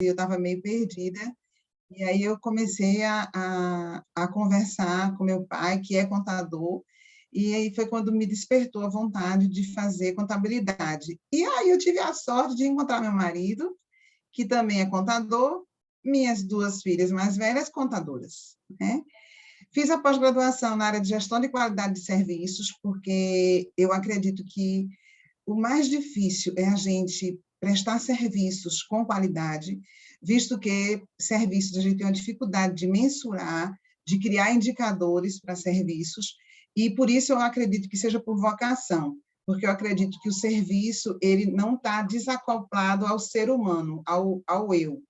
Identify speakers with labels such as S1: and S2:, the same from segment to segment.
S1: eu estava meio perdida, e aí eu comecei a conversar com meu pai, que é contador, e aí foi quando me despertou a vontade de fazer contabilidade. E aí eu tive a sorte de encontrar meu marido, que também é contador, minhas duas filhas mais velhas, contadoras, né? Fiz a pós-graduação na área de gestão de qualidade de serviços, porque eu acredito que o mais difícil é a gente prestar serviços com qualidade, visto que serviços a gente tem uma dificuldade de mensurar, de criar indicadores para serviços, e por isso eu acredito que seja por vocação, porque eu acredito que o serviço ele não está desacoplado ao ser humano, ao eu.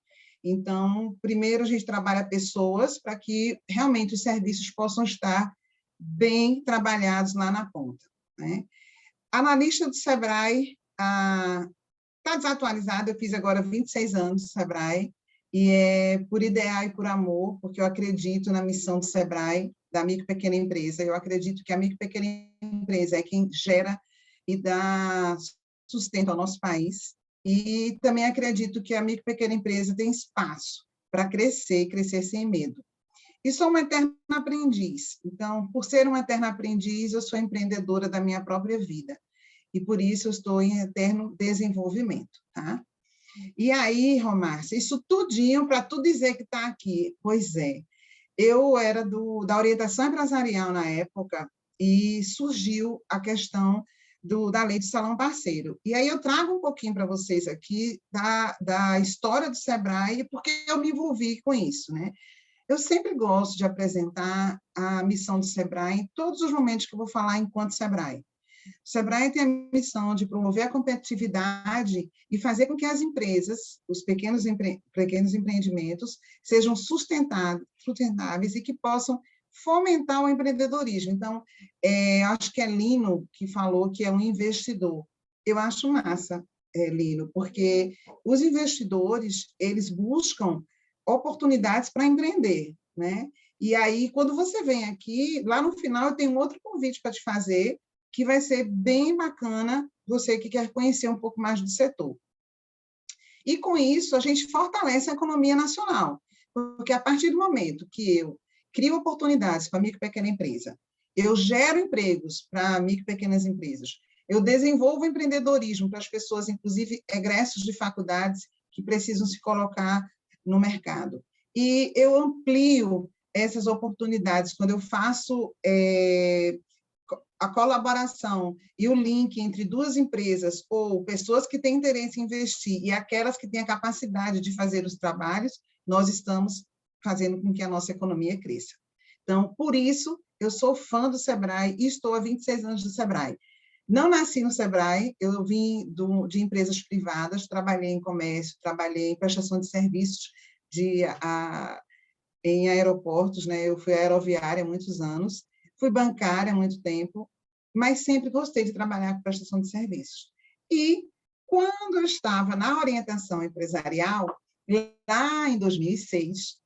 S1: Então, primeiro a gente trabalha pessoas para que realmente os serviços possam estar bem trabalhados lá na ponta, né? Analista do Sebrae, está desatualizada, eu fiz agora 26 anos do Sebrae, e é por ideal e por amor, porque eu acredito na missão do Sebrae, da micro e pequena empresa, eu acredito que a micro e pequena empresa é quem gera e dá sustento ao nosso país, e também acredito que a micro e pequena empresa tem espaço para crescer e crescer sem medo. E sou uma eterna aprendiz, então, por ser uma eterna aprendiz, eu sou empreendedora da minha própria vida, e por isso eu estou em eterno desenvolvimento, tá? E aí, Romárcia, isso tudinho para tu dizer que está aqui. Pois é, eu era da orientação empresarial na época e surgiu a questão da lei de salão parceiro. E aí eu trago um pouquinho para vocês aqui da história do Sebrae, porque eu me envolvi com isso, né? Eu sempre gosto de apresentar a missão do Sebrae em todos os momentos que eu vou falar enquanto Sebrae. O Sebrae tem a missão de promover a competitividade e fazer com que as empresas, os pequenos empreendimentos, sejam sustentáveis e que possam fomentar o empreendedorismo. Então, acho que é Lino que falou que é um investidor. Eu acho massa, Lino, porque os investidores, eles buscam oportunidades para empreender, né? E aí, quando você vem aqui, lá no final eu tenho um outro convite para te fazer, que vai ser bem bacana, você que quer conhecer um pouco mais do setor. E, com isso, a gente fortalece a economia nacional, porque a partir do momento que eu crio oportunidades para a micro e pequena empresa, eu gero empregos para micro e pequenas empresas, eu desenvolvo empreendedorismo para as pessoas, inclusive egressos de faculdades que precisam se colocar no mercado. E eu amplio essas oportunidades quando eu faço a colaboração e o link entre duas empresas ou pessoas que têm interesse em investir e aquelas que têm a capacidade de fazer os trabalhos, nós estamos fazendo com que a nossa economia cresça. Então, por isso, eu sou fã do Sebrae e estou há 26 anos do Sebrae. Não nasci no Sebrae, eu vim de empresas privadas, trabalhei em comércio, trabalhei em prestação de serviços em aeroportos, né? Eu fui aeroviária há muitos anos, fui bancária há muito tempo, mas sempre gostei de trabalhar com prestação de serviços. E, quando eu estava na orientação empresarial, lá em 2006,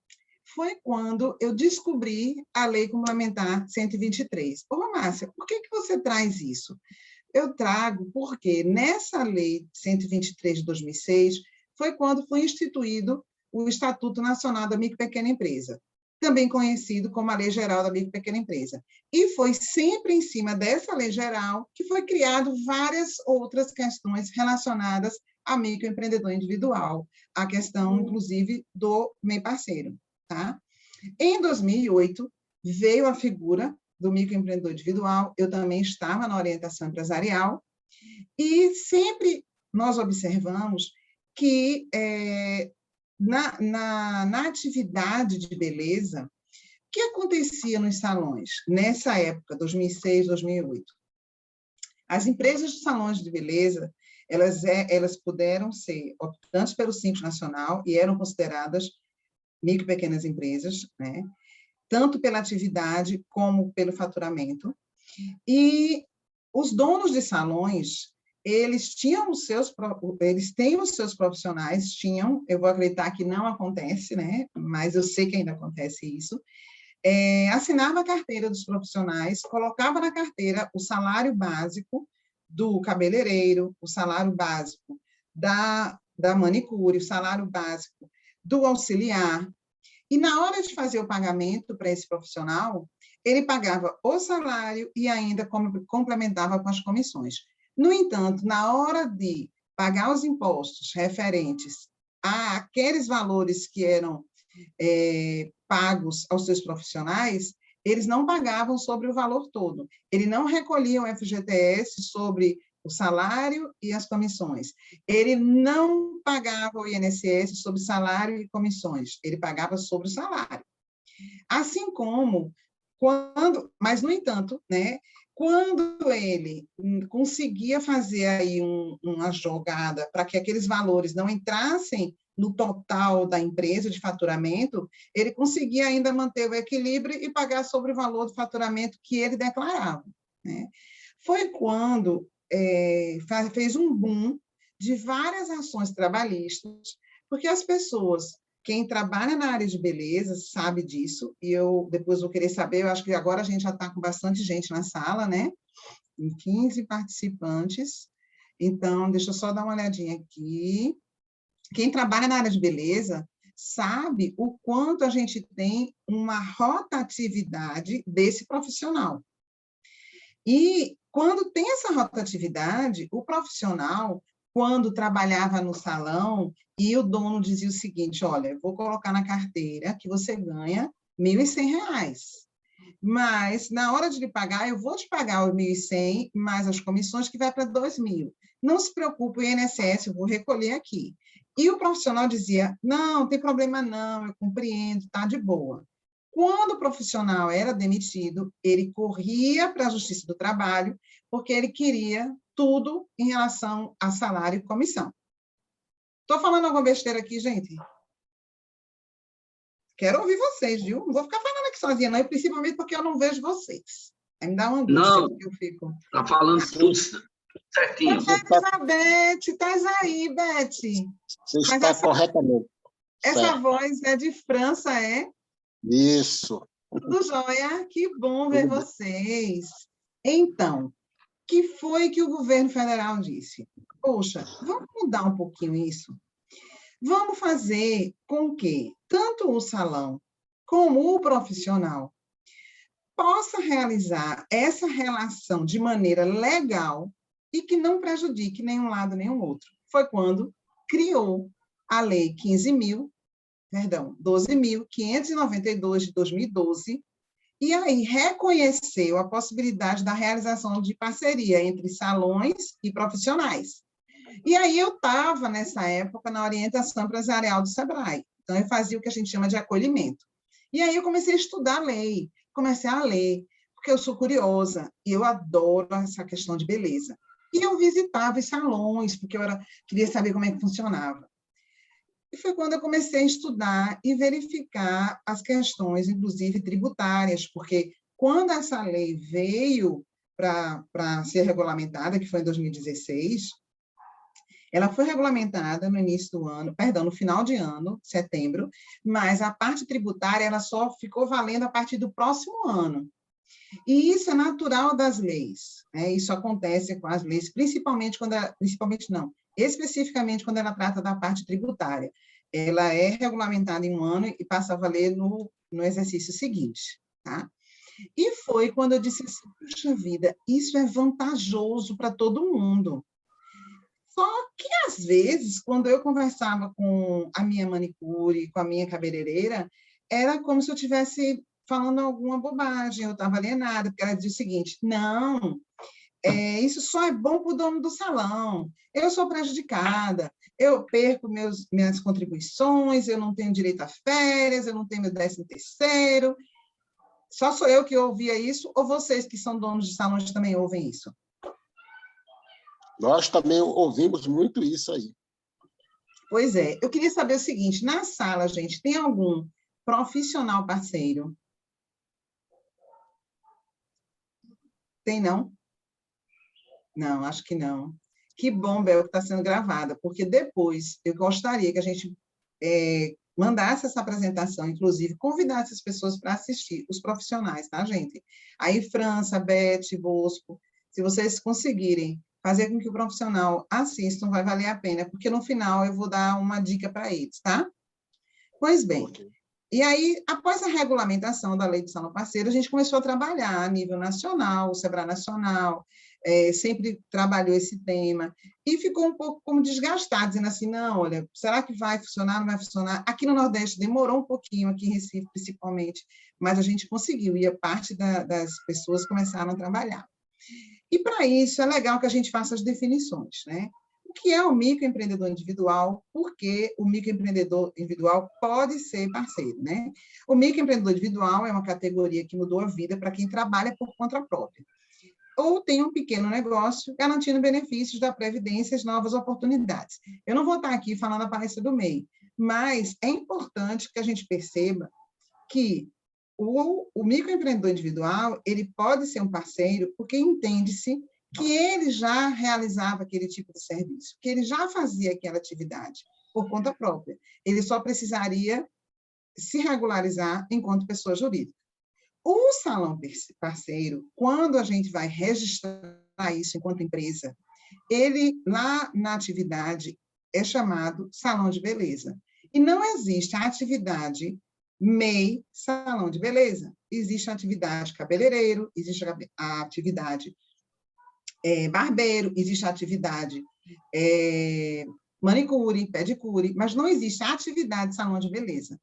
S1: foi quando eu descobri a Lei Complementar 123. Ô, Márcia, por que você traz isso? Eu trago porque nessa Lei 123 de 2006 foi quando foi instituído o Estatuto Nacional da Micro e Pequena Empresa, também conhecido como a Lei Geral da Micro e Pequena Empresa. E foi sempre em cima dessa lei geral que foi criado várias outras questões relacionadas ao microempreendedor individual, a questão, inclusive, do MEI parceiro. Tá? Em 2008, veio a figura do microempreendedor individual, eu também estava na orientação empresarial, e sempre nós observamos que na atividade de beleza, o que acontecia nos salões nessa época, 2006, 2008? As empresas de salões de beleza, elas puderam ser optantes pelo Simples Nacional e eram consideradas micro e pequenas empresas, né? Tanto pela atividade como pelo faturamento. E os donos de salões, eles têm os seus profissionais, eu vou acreditar que não acontece, né? Mas eu sei que ainda acontece isso, assinava a carteira dos profissionais, colocava na carteira o salário básico do cabeleireiro, o salário básico da manicure, o salário básico do auxiliar, e na hora de fazer o pagamento para esse profissional, ele pagava o salário e ainda complementava com as comissões. No entanto, na hora de pagar os impostos referentes àqueles valores que eram pagos aos seus profissionais, eles não pagavam sobre o valor todo. Ele não recolhia o FGTS sobre o salário e as comissões. Ele não pagava o INSS sobre salário e comissões, ele pagava sobre o salário. Assim como, mas, no entanto, né, quando ele conseguia fazer aí uma jogada para que aqueles valores não entrassem no total da empresa de faturamento, ele conseguia ainda manter o equilíbrio e pagar sobre o valor do faturamento que ele declarava, né? Foi quando fez um boom de várias ações trabalhistas, porque as pessoas, quem trabalha na área de beleza sabe disso, e eu depois vou querer saber, eu acho que agora a gente já está com bastante gente na sala, né? Em 15 participantes. Então, deixa eu só dar uma olhadinha aqui. Quem trabalha na área de beleza sabe o quanto a gente tem uma rotatividade desse profissional. E quando tem essa rotatividade, o profissional, quando trabalhava no salão, e o dono dizia o seguinte, olha, eu vou colocar na carteira que você ganha R$ 1.100, mas na hora de lhe pagar, eu vou te pagar os 1.100 mais as comissões, que vai para 2.000. Não se preocupe, o INSS, eu vou recolher aqui. E o profissional dizia, não tem problema não, eu compreendo, está de boa. Quando o profissional era demitido, ele corria para a Justiça do Trabalho, porque ele queria tudo em relação a salário e comissão. Estou falando alguma besteira aqui, gente? Quero ouvir vocês, viu? Não vou ficar falando aqui sozinha, não, e principalmente porque eu não vejo vocês. Aí me dá uma angústia, porque eu fico...
S2: Está falando tudo certinho.
S1: Elizabeth, estás aí, Beth?
S3: Você está corretamente.
S1: Essa voz é de França, é?
S3: Isso.
S1: Tudo jóia? Que bom ver vocês. Então, o que foi que o governo federal disse? Poxa, vamos mudar um pouquinho isso? Vamos fazer com que tanto o salão como o profissional possa realizar essa relação de maneira legal e que não prejudique nenhum lado nem o outro. Foi quando criou a Lei 12.592 de 2012, e aí reconheceu a possibilidade da realização de parceria entre salões e profissionais. E aí eu estava, nessa época, na orientação empresarial do SEBRAE. Então, eu fazia o que a gente chama de acolhimento. E aí eu comecei a estudar a lei, comecei a ler, porque eu sou curiosa e eu adoro essa questão de beleza. E eu visitava os salões, porque eu queria saber como é que funcionava. E foi quando eu comecei a estudar e verificar as questões, inclusive tributárias, porque quando essa lei veio para ser regulamentada, que foi em 2016, ela foi regulamentada no início do ano, perdão, no final de ano, setembro, mas a parte tributária ela só ficou valendo a partir do próximo ano. E isso é natural das leis, né? Isso acontece com as leis, especificamente quando ela trata da parte tributária. Ela é regulamentada em um ano e passa a valer no exercício seguinte, tá? E foi quando eu disse assim, puxa vida, isso é vantajoso para todo mundo. Só que, às vezes, quando eu conversava com a minha manicure, com a minha cabeleireira, era como se eu estivesse falando alguma bobagem, eu estava alienada, porque ela dizia o seguinte, não, isso só é bom para o dono do salão, eu sou prejudicada, eu perco minhas contribuições, eu não tenho direito a férias, eu não tenho meu 13º, só sou eu que ouvia isso, ou vocês que são donos de salões também ouvem isso?
S3: Nós também ouvimos muito isso aí.
S1: Pois é, eu queria saber o seguinte, na sala, gente, tem algum profissional parceiro? Tem, não? Não, acho que não. Que bom, Bel, que está sendo gravada, porque depois eu gostaria que a gente mandasse essa apresentação, inclusive convidasse as pessoas para assistir, os profissionais, tá, gente? Aí, França, Beth, Bosco, se vocês conseguirem fazer com que o profissional assista, vai valer a pena, porque no final eu vou dar uma dica para eles, tá? Pois bem,
S3: Ok.
S1: e aí, após a regulamentação da Lei do Salão Parceiro, a gente começou a trabalhar a nível nacional, o SEBRAE Nacional, sempre trabalhou esse tema, e ficou um pouco como desgastado, dizendo assim, não, olha, será que vai funcionar, não vai funcionar? Aqui no Nordeste demorou um pouquinho, aqui em Recife principalmente, mas a gente conseguiu, e a parte das pessoas começaram a trabalhar. E, para isso, é legal que a gente faça as definições, né? O que é o microempreendedor individual? Porque o microempreendedor individual pode ser parceiro, né? O microempreendedor individual é uma categoria que mudou a vida para quem trabalha por conta própria, ou tem um pequeno negócio garantindo benefícios da Previdência e as novas oportunidades. Eu não vou estar aqui falando a palestra do MEI, mas é importante que a gente perceba que o microempreendedor individual, ele pode ser um parceiro porque entende-se que ele já realizava aquele tipo de serviço, que ele já fazia aquela atividade por conta própria. Ele só precisaria se regularizar enquanto pessoa jurídica. O salão parceiro, quando a gente vai registrar isso enquanto empresa, ele, lá na atividade, é chamado salão de beleza. E não existe a atividade MEI, salão de beleza. Existe a atividade cabeleireiro, existe a atividade barbeiro, existe a atividade manicure, pedicure, mas não existe a atividade salão de beleza.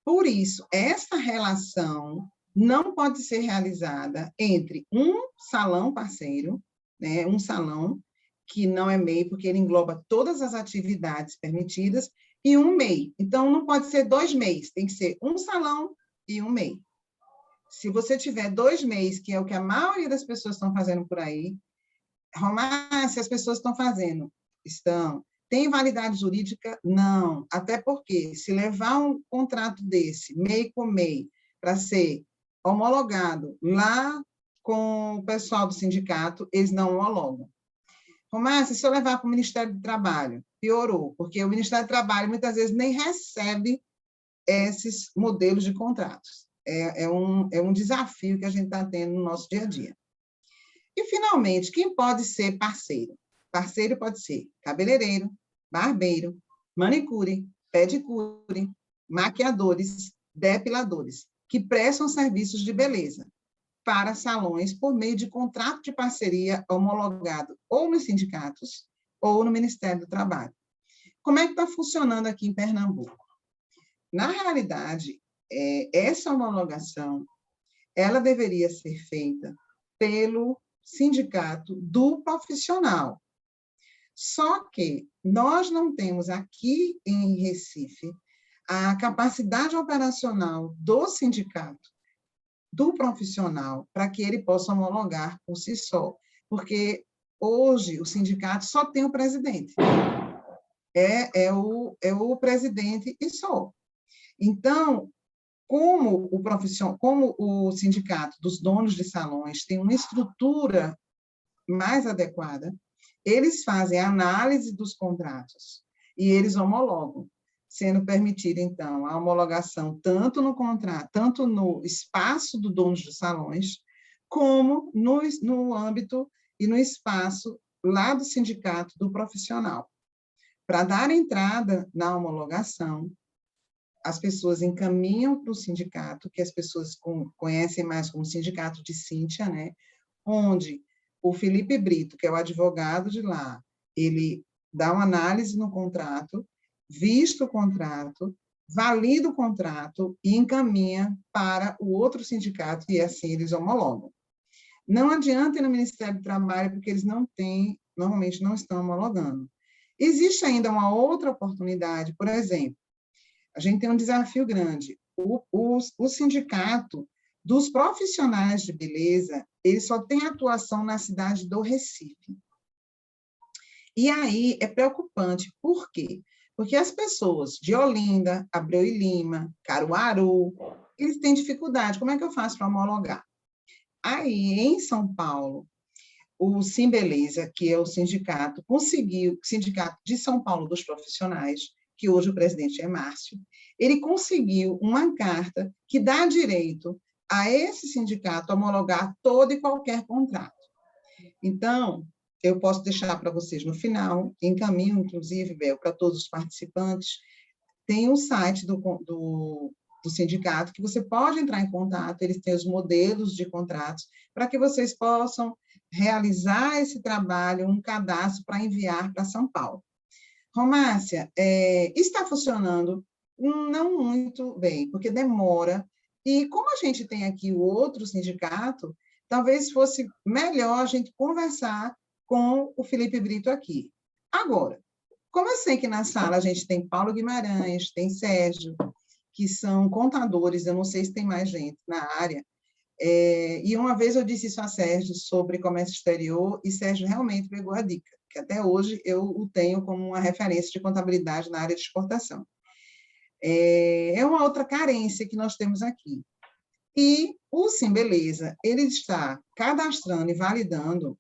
S1: Por isso, essa relação não pode ser realizada entre um salão parceiro, né, um salão que não é MEI, porque ele engloba todas as atividades permitidas, e um MEI. Então, não pode ser 2 MEIs, tem que ser um salão e um MEI. Se você tiver 2 MEIs, que é o que a maioria das pessoas estão fazendo por aí, Romar, se as pessoas estão fazendo, estão. Tem validade jurídica? Não. Até porque, se levar um contrato desse, MEI com MEI, para ser homologado lá com o pessoal do sindicato, eles não homologam. Romar, se eu levar para o Ministério do Trabalho, piorou, porque o Ministério do Trabalho muitas vezes nem recebe esses modelos de contratos. É um desafio que a gente está tendo no nosso dia a dia. E, finalmente, quem pode ser parceiro? Parceiro pode ser cabeleireiro, barbeiro, manicure, pedicure, maquiadores, depiladores, que prestam serviços de beleza para salões por meio de contrato de parceria homologado ou nos sindicatos ou no Ministério do Trabalho. Como é que está funcionando aqui em Pernambuco? Na realidade, essa homologação ela deveria ser feita pelo sindicato do profissional. Só que nós não temos aqui em Recife a capacidade operacional do sindicato, do profissional, para que ele possa homologar por si só, porque hoje o sindicato só tem o presidente. É o presidente e só. Então, como o sindicato dos donos de salões tem uma estrutura mais adequada, eles fazem a análise dos contratos e eles homologam, sendo permitida, então, a homologação tanto no contrato, tanto no espaço do dono de salões, como no âmbito e no espaço lá do sindicato do profissional. Para dar entrada na homologação, as pessoas encaminham para o sindicato, que as pessoas conhecem mais como sindicato de Cíntia, né? Onde o Felipe Brito, que é o advogado de lá, ele dá uma análise no contrato, vista o contrato, valida o contrato e encaminha para o outro sindicato, e assim eles homologam. Não adianta ir no Ministério do Trabalho, porque eles não têm, normalmente não estão homologando. Existe ainda uma outra oportunidade, por exemplo, a gente tem um desafio grande. O sindicato dos profissionais de beleza, ele só tem atuação na cidade do Recife. E aí é preocupante. Por quê? Porque as pessoas de Olinda, Abreu e Lima, Caruaru, eles têm dificuldade. Como é que eu faço para homologar? Aí, em São Paulo, o Simbeleza, que é o sindicato, conseguiu, sindicato de São Paulo dos profissionais, que hoje o presidente é Márcio, ele conseguiu uma carta que dá direito a esse sindicato homologar todo e qualquer contrato. Então, eu posso deixar para vocês no final, encaminho, inclusive, Bel, para todos os participantes, tem um site do sindicato que você pode entrar em contato, eles têm os modelos de contratos, para que vocês possam realizar esse trabalho, um cadastro para enviar para São Paulo. Romácia, está funcionando não muito bem, porque demora, e como a gente tem aqui o outro sindicato, talvez fosse melhor a gente conversar com o Felipe Brito aqui. Agora, como eu sei que na sala a gente tem Paulo Guimarães, tem Sérgio, que são contadores, eu não sei se tem mais gente na área, e uma vez eu disse isso a Sérgio sobre comércio exterior, e Sérgio realmente pegou a dica, que até hoje eu o tenho como uma referência de contabilidade na área de exportação. É uma outra carência que nós temos aqui. E o Sim Beleza, ele está cadastrando e validando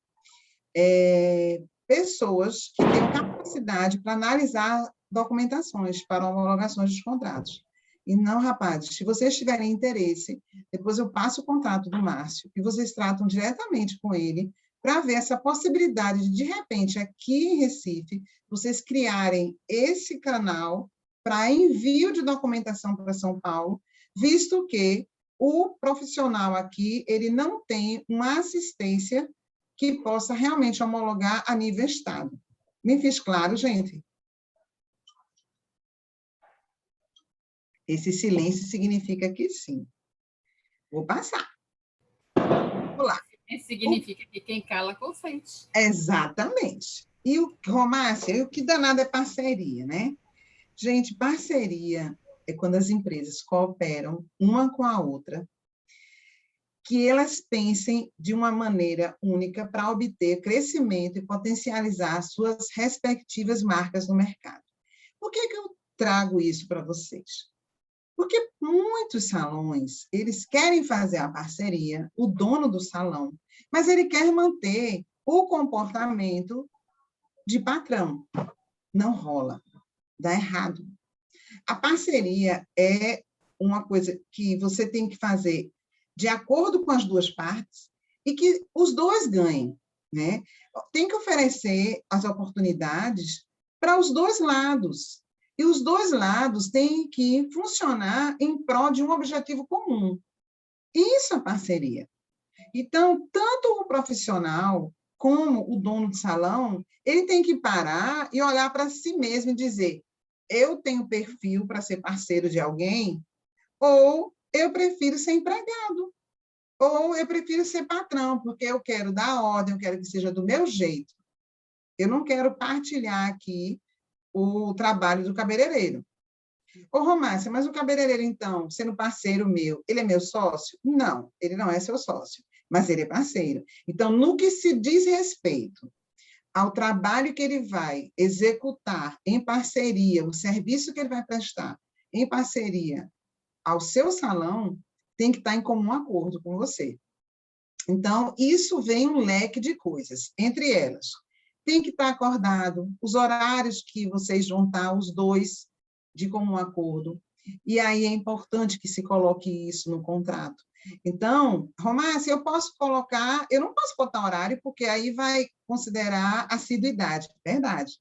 S1: pessoas que têm capacidade para analisar documentações para homologações dos contratos. E não, rapazes, se vocês tiverem interesse, depois eu passo o contato do Márcio e vocês tratam diretamente com ele para ver essa possibilidade de repente, aqui em Recife, vocês criarem esse canal para envio de documentação para São Paulo, visto que o profissional aqui, ele não tem uma assistência que possa realmente homologar a nível Estado. Me fiz claro, gente? Esse silêncio significa que sim. Vou passar. Vamos lá.
S4: Significa que quem cala consente.
S1: Exatamente. E o Romácia, o que danado é parceria, né? Gente, parceria é quando as empresas cooperam uma com a outra, que elas pensem de uma maneira única para obter crescimento e potencializar suas respectivas marcas no mercado. Por que eu trago isso para vocês? Porque muitos salões, eles querem fazer a parceria, o dono do salão, mas ele quer manter o comportamento de patrão. Não rola, dá errado. A parceria é uma coisa que você tem que fazer de acordo com as duas partes e que os dois ganhem, né? Tem que oferecer as oportunidades para os dois lados. E os dois lados têm que funcionar em prol de um objetivo comum. Isso é parceria. Então, tanto o profissional como o dono de salão, ele tem que parar e olhar para si mesmo e dizer: eu tenho perfil para ser parceiro de alguém, ou eu prefiro ser empregado, ou eu prefiro ser patrão, porque eu quero dar ordem, eu quero que seja do meu jeito. Eu não quero partilhar aqui o trabalho do cabeleireiro. Ô, Romácia, mas o cabeleireiro, então, sendo parceiro meu, ele é meu sócio? Não, ele não é seu sócio, mas ele é parceiro. Então, no que se diz respeito ao trabalho que ele vai executar em parceria, o serviço que ele vai prestar em parceria ao seu salão, tem que estar em comum acordo com você. Então, isso vem um leque de coisas, entre elas, tem que estar acordado, os horários que vocês vão estar, os dois, de comum acordo, e aí é importante que se coloque isso no contrato. Então, Romácia, eu posso colocar, eu não posso botar horário, porque aí vai considerar assiduidade, verdade,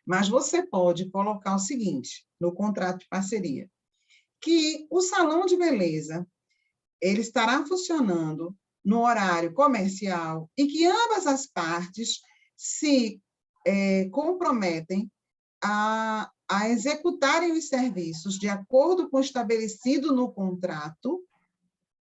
S1: mas você pode colocar o seguinte, no contrato de parceria, que o salão de beleza, ele estará funcionando no horário comercial e que ambas as partes se comprometem a executarem os serviços de acordo com o estabelecido no contrato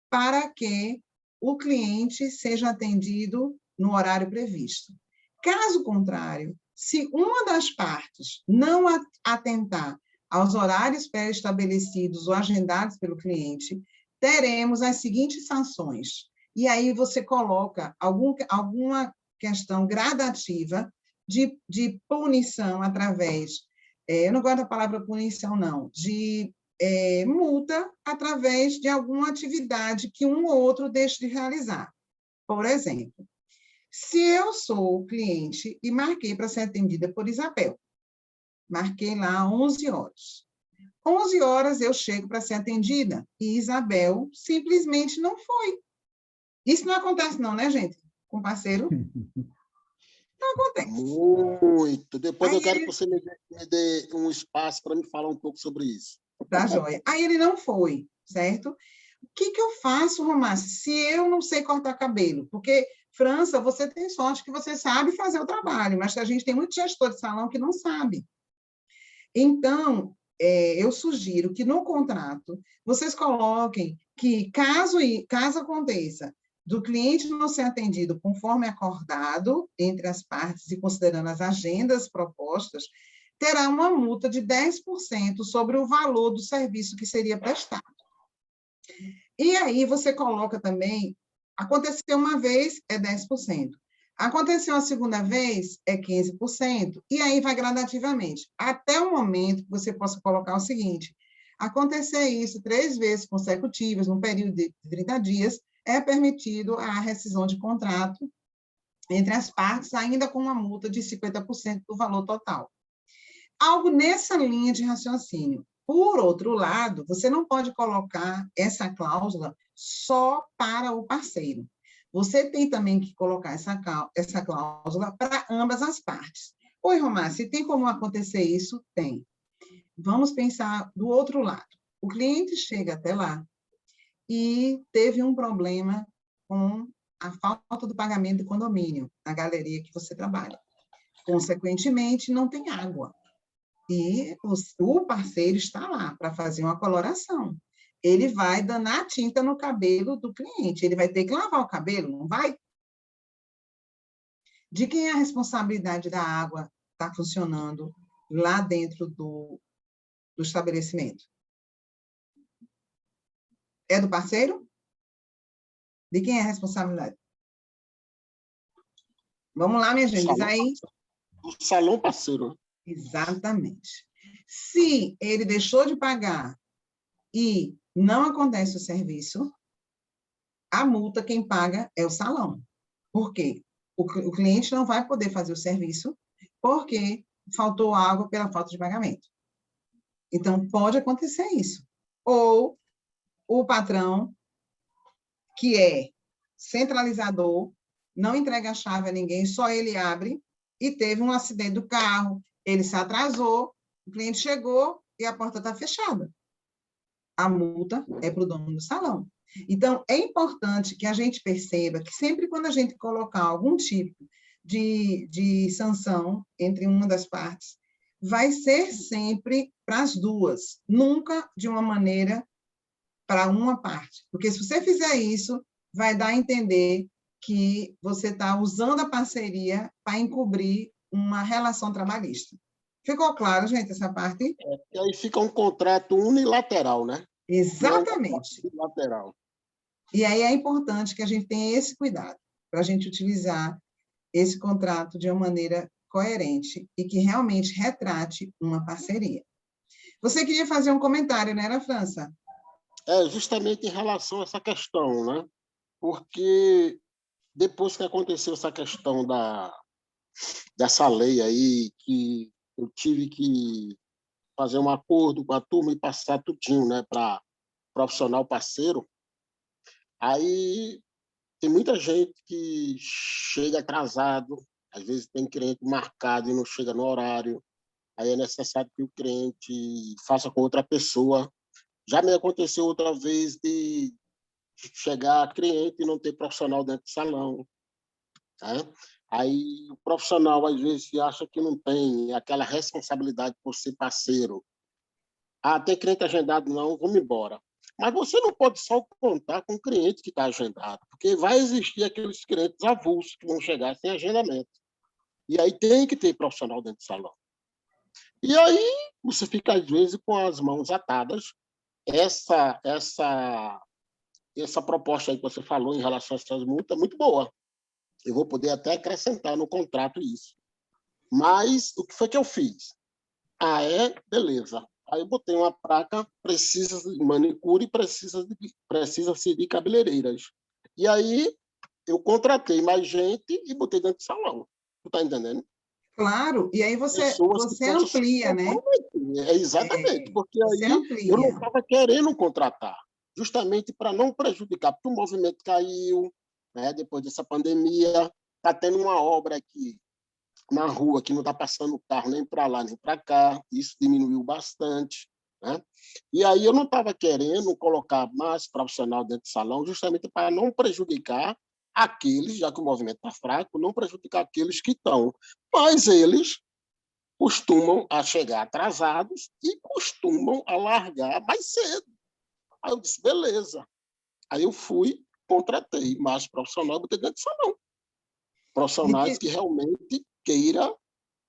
S1: para que o cliente seja atendido no horário previsto. Caso contrário, se uma das partes não atentar aos horários pré-estabelecidos ou agendados pelo cliente, teremos as seguintes sanções. E aí você coloca alguma questão gradativa de punição através, eu não gosto da palavra punição, não, de multa através de alguma atividade que um ou outro deixe de realizar. Por exemplo, se eu sou cliente e marquei para ser atendida por Isabel, marquei lá 11 horas. 11 horas eu chego para ser atendida e Isabel simplesmente não foi. Isso não acontece não, né, gente? Com parceiro? Não acontece.
S3: Muito. Depois
S1: Aí
S3: eu quero que
S1: ele,
S3: você me dê um espaço para me falar um pouco sobre isso.
S1: tá joia. Aí ele não foi, certo? O que que eu faço, Romance, se eu não sei cortar cabelo? Porque, França, você tem sorte que você sabe fazer o trabalho, mas a gente tem muito gestor de salão que não sabe. Então, eu sugiro que no contrato vocês coloquem que, caso aconteça do cliente não ser atendido conforme acordado entre as partes e considerando as agendas propostas, terá uma multa de 10% sobre o valor do serviço que seria prestado. E aí você coloca também, aconteceu uma vez, é 10%. Aconteceu a segunda vez, é 15%, e aí vai gradativamente, até o momento que você possa colocar o seguinte: acontecer isso 3 vezes consecutivas, num período de 30 dias, é permitido a rescisão de contrato entre as partes, ainda com uma multa de 50% do valor total. Algo nessa linha de raciocínio. Por outro lado, você não pode colocar essa cláusula só para o parceiro. Você tem também que colocar essa cláusula para ambas as partes. Oi, Romar, se tem como acontecer isso? Tem. Vamos pensar do outro lado. O cliente chega até lá e teve um problema com a falta do pagamento do condomínio na galeria que você trabalha. Consequentemente, não tem água. E o parceiro está lá para fazer uma coloração. Ele vai danar tinta no cabelo do cliente. Ele vai ter que lavar o cabelo, não vai? De quem é a responsabilidade da água estar funcionando lá dentro do estabelecimento? É do parceiro? De quem é a responsabilidade? Vamos lá, minha gente, diz aí.
S3: O salão parceiro.
S1: Exatamente. Se ele deixou de pagar e não acontece o serviço, a multa quem paga é o salão. Por quê? O cliente não vai poder fazer o serviço porque faltou água pela falta de pagamento. Então, pode acontecer isso. Ou o patrão, que é centralizador, não entrega a chave a ninguém, só ele abre, e teve um acidente do carro, ele se atrasou, o cliente chegou e a porta está fechada. A multa é para o dono do salão. Então, é importante que a gente perceba que sempre quando a gente colocar algum tipo de sanção entre uma das partes, vai ser sempre para as duas, nunca de uma maneira para uma parte. Porque se você fizer isso, vai dar a entender que você está usando a parceria para encobrir uma relação trabalhista. Ficou claro, gente, essa parte?
S3: E aí fica um contrato unilateral, né?
S1: Exatamente.
S3: Unilateral.
S1: E aí é importante que a gente tenha esse cuidado para a gente utilizar esse contrato de uma maneira coerente e que realmente retrate uma parceria. Você queria fazer um comentário, não era, França?
S3: Justamente em relação a essa questão, né? Porque depois que aconteceu essa questão dessa lei aí, que eu tive que fazer um acordo com a turma e passar tudinho, né, para profissional parceiro, aí tem muita gente que chega atrasado, às vezes tem cliente marcado e não chega no horário, aí é necessário que o cliente faça com outra pessoa. Já me aconteceu outra vez de chegar cliente e não ter profissional dentro do salão, né? Aí o profissional, às vezes, acha que não tem aquela responsabilidade por ser parceiro. Ah, tem cliente agendado? Não, vamos embora. Mas você não pode só contar com o cliente que está agendado, porque vai existir aqueles clientes avulsos que vão chegar sem agendamento. E aí tem que ter profissional dentro do salão. E aí você fica, às vezes, com as mãos atadas. Essa proposta aí que você falou em relação a essas multas é muito boa. Eu vou poder até acrescentar no contrato isso. Mas o que foi que eu fiz? Beleza. Aí eu botei uma placa, precisa de manicure, precisa-se de cabeleireiras. E aí eu contratei mais gente e botei dentro do salão. Tu tá entendendo?
S1: Claro, e aí você
S3: possam
S1: amplia, né?
S3: Exatamente, porque
S1: Você
S3: aí eu não
S1: amplia.
S3: estava querendo contratar, justamente para não prejudicar, porque o movimento caiu, né, depois dessa pandemia, está tendo uma obra aqui na rua, que não está passando carro nem para lá nem para cá, isso diminuiu bastante, né? E aí eu não estava querendo colocar mais profissional dentro do salão, justamente para não prejudicar aqueles, já que o movimento está fraco, não prejudicar aqueles que estão. Mas eles costumam a chegar atrasados e costumam a largar mais cedo. Aí eu disse, beleza. Aí eu fui, contratei mais profissional do que dentro do salão. Profissionais que realmente queira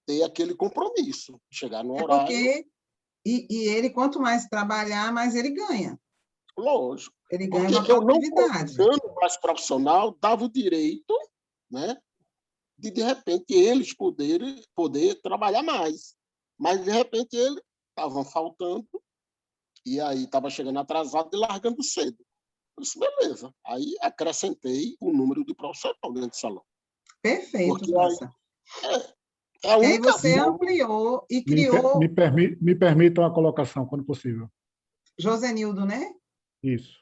S3: ter aquele compromisso, chegar no horário.
S1: Porque ele, quanto mais trabalhar, mais ele ganha.
S3: Lógico.
S1: Ele ganha
S3: porque
S1: uma produtividade.
S3: Eu não colocando mais profissional, dava o direito, né, de repente, eles poder trabalhar mais. Mas, de repente, eles estavam faltando e aí estava chegando atrasado e largando cedo. Eu disse, beleza. Aí acrescentei o número de profissional dentro do salão.
S1: Perfeito,
S3: Porque
S1: França.
S3: é a
S1: E aí
S3: única
S1: você
S3: forma.
S1: ampliou e criou...
S5: Me permita uma colocação, quando possível.
S1: Josenildo, né?
S5: Isso.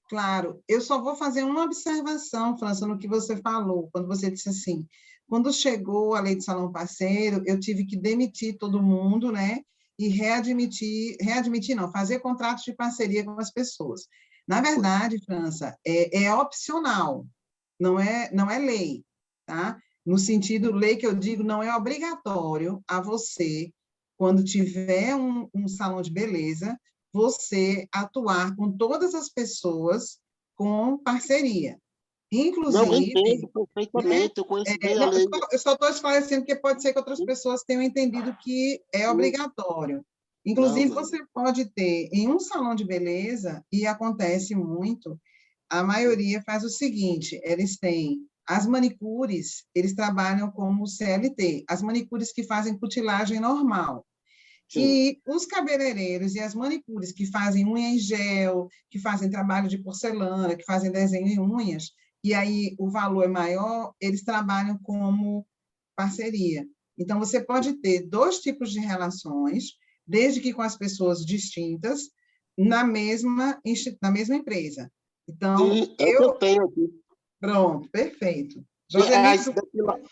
S1: Claro. Eu só vou fazer uma observação, França, no que você falou, quando você disse assim, quando chegou a lei de salão parceiro, eu tive que demitir todo mundo, né? E readmitir não, fazer contratos de parceria com as pessoas. Na verdade, França, é opcional, não é lei, tá? No sentido, lei que eu digo, não é obrigatório a você, quando tiver um salão de beleza, você atuar com todas as pessoas com parceria.
S3: Não, eu
S1: Inclusive,
S3: entendo perfeitamente, eu conheço bem a lei.
S1: eu só estou esclarecendo porque pode ser que outras pessoas tenham entendido que é obrigatório. Inclusive,
S3: Não.
S1: você pode ter em um salão de beleza, e acontece muito, a maioria faz o seguinte, eles têm as manicures, eles trabalham como CLT, as manicures que fazem cutilagem normal.
S3: Sim.
S1: E os cabeleireiros e as manicures que fazem unha em gel, que fazem trabalho de porcelana, que fazem desenho em unhas, e aí o valor é maior, eles trabalham como parceria. Então, você pode ter dois tipos de relações, desde que com as pessoas distintas, na mesma empresa. Então,
S3: Sim, é o que eu tenho aqui.
S1: Pronto, perfeito.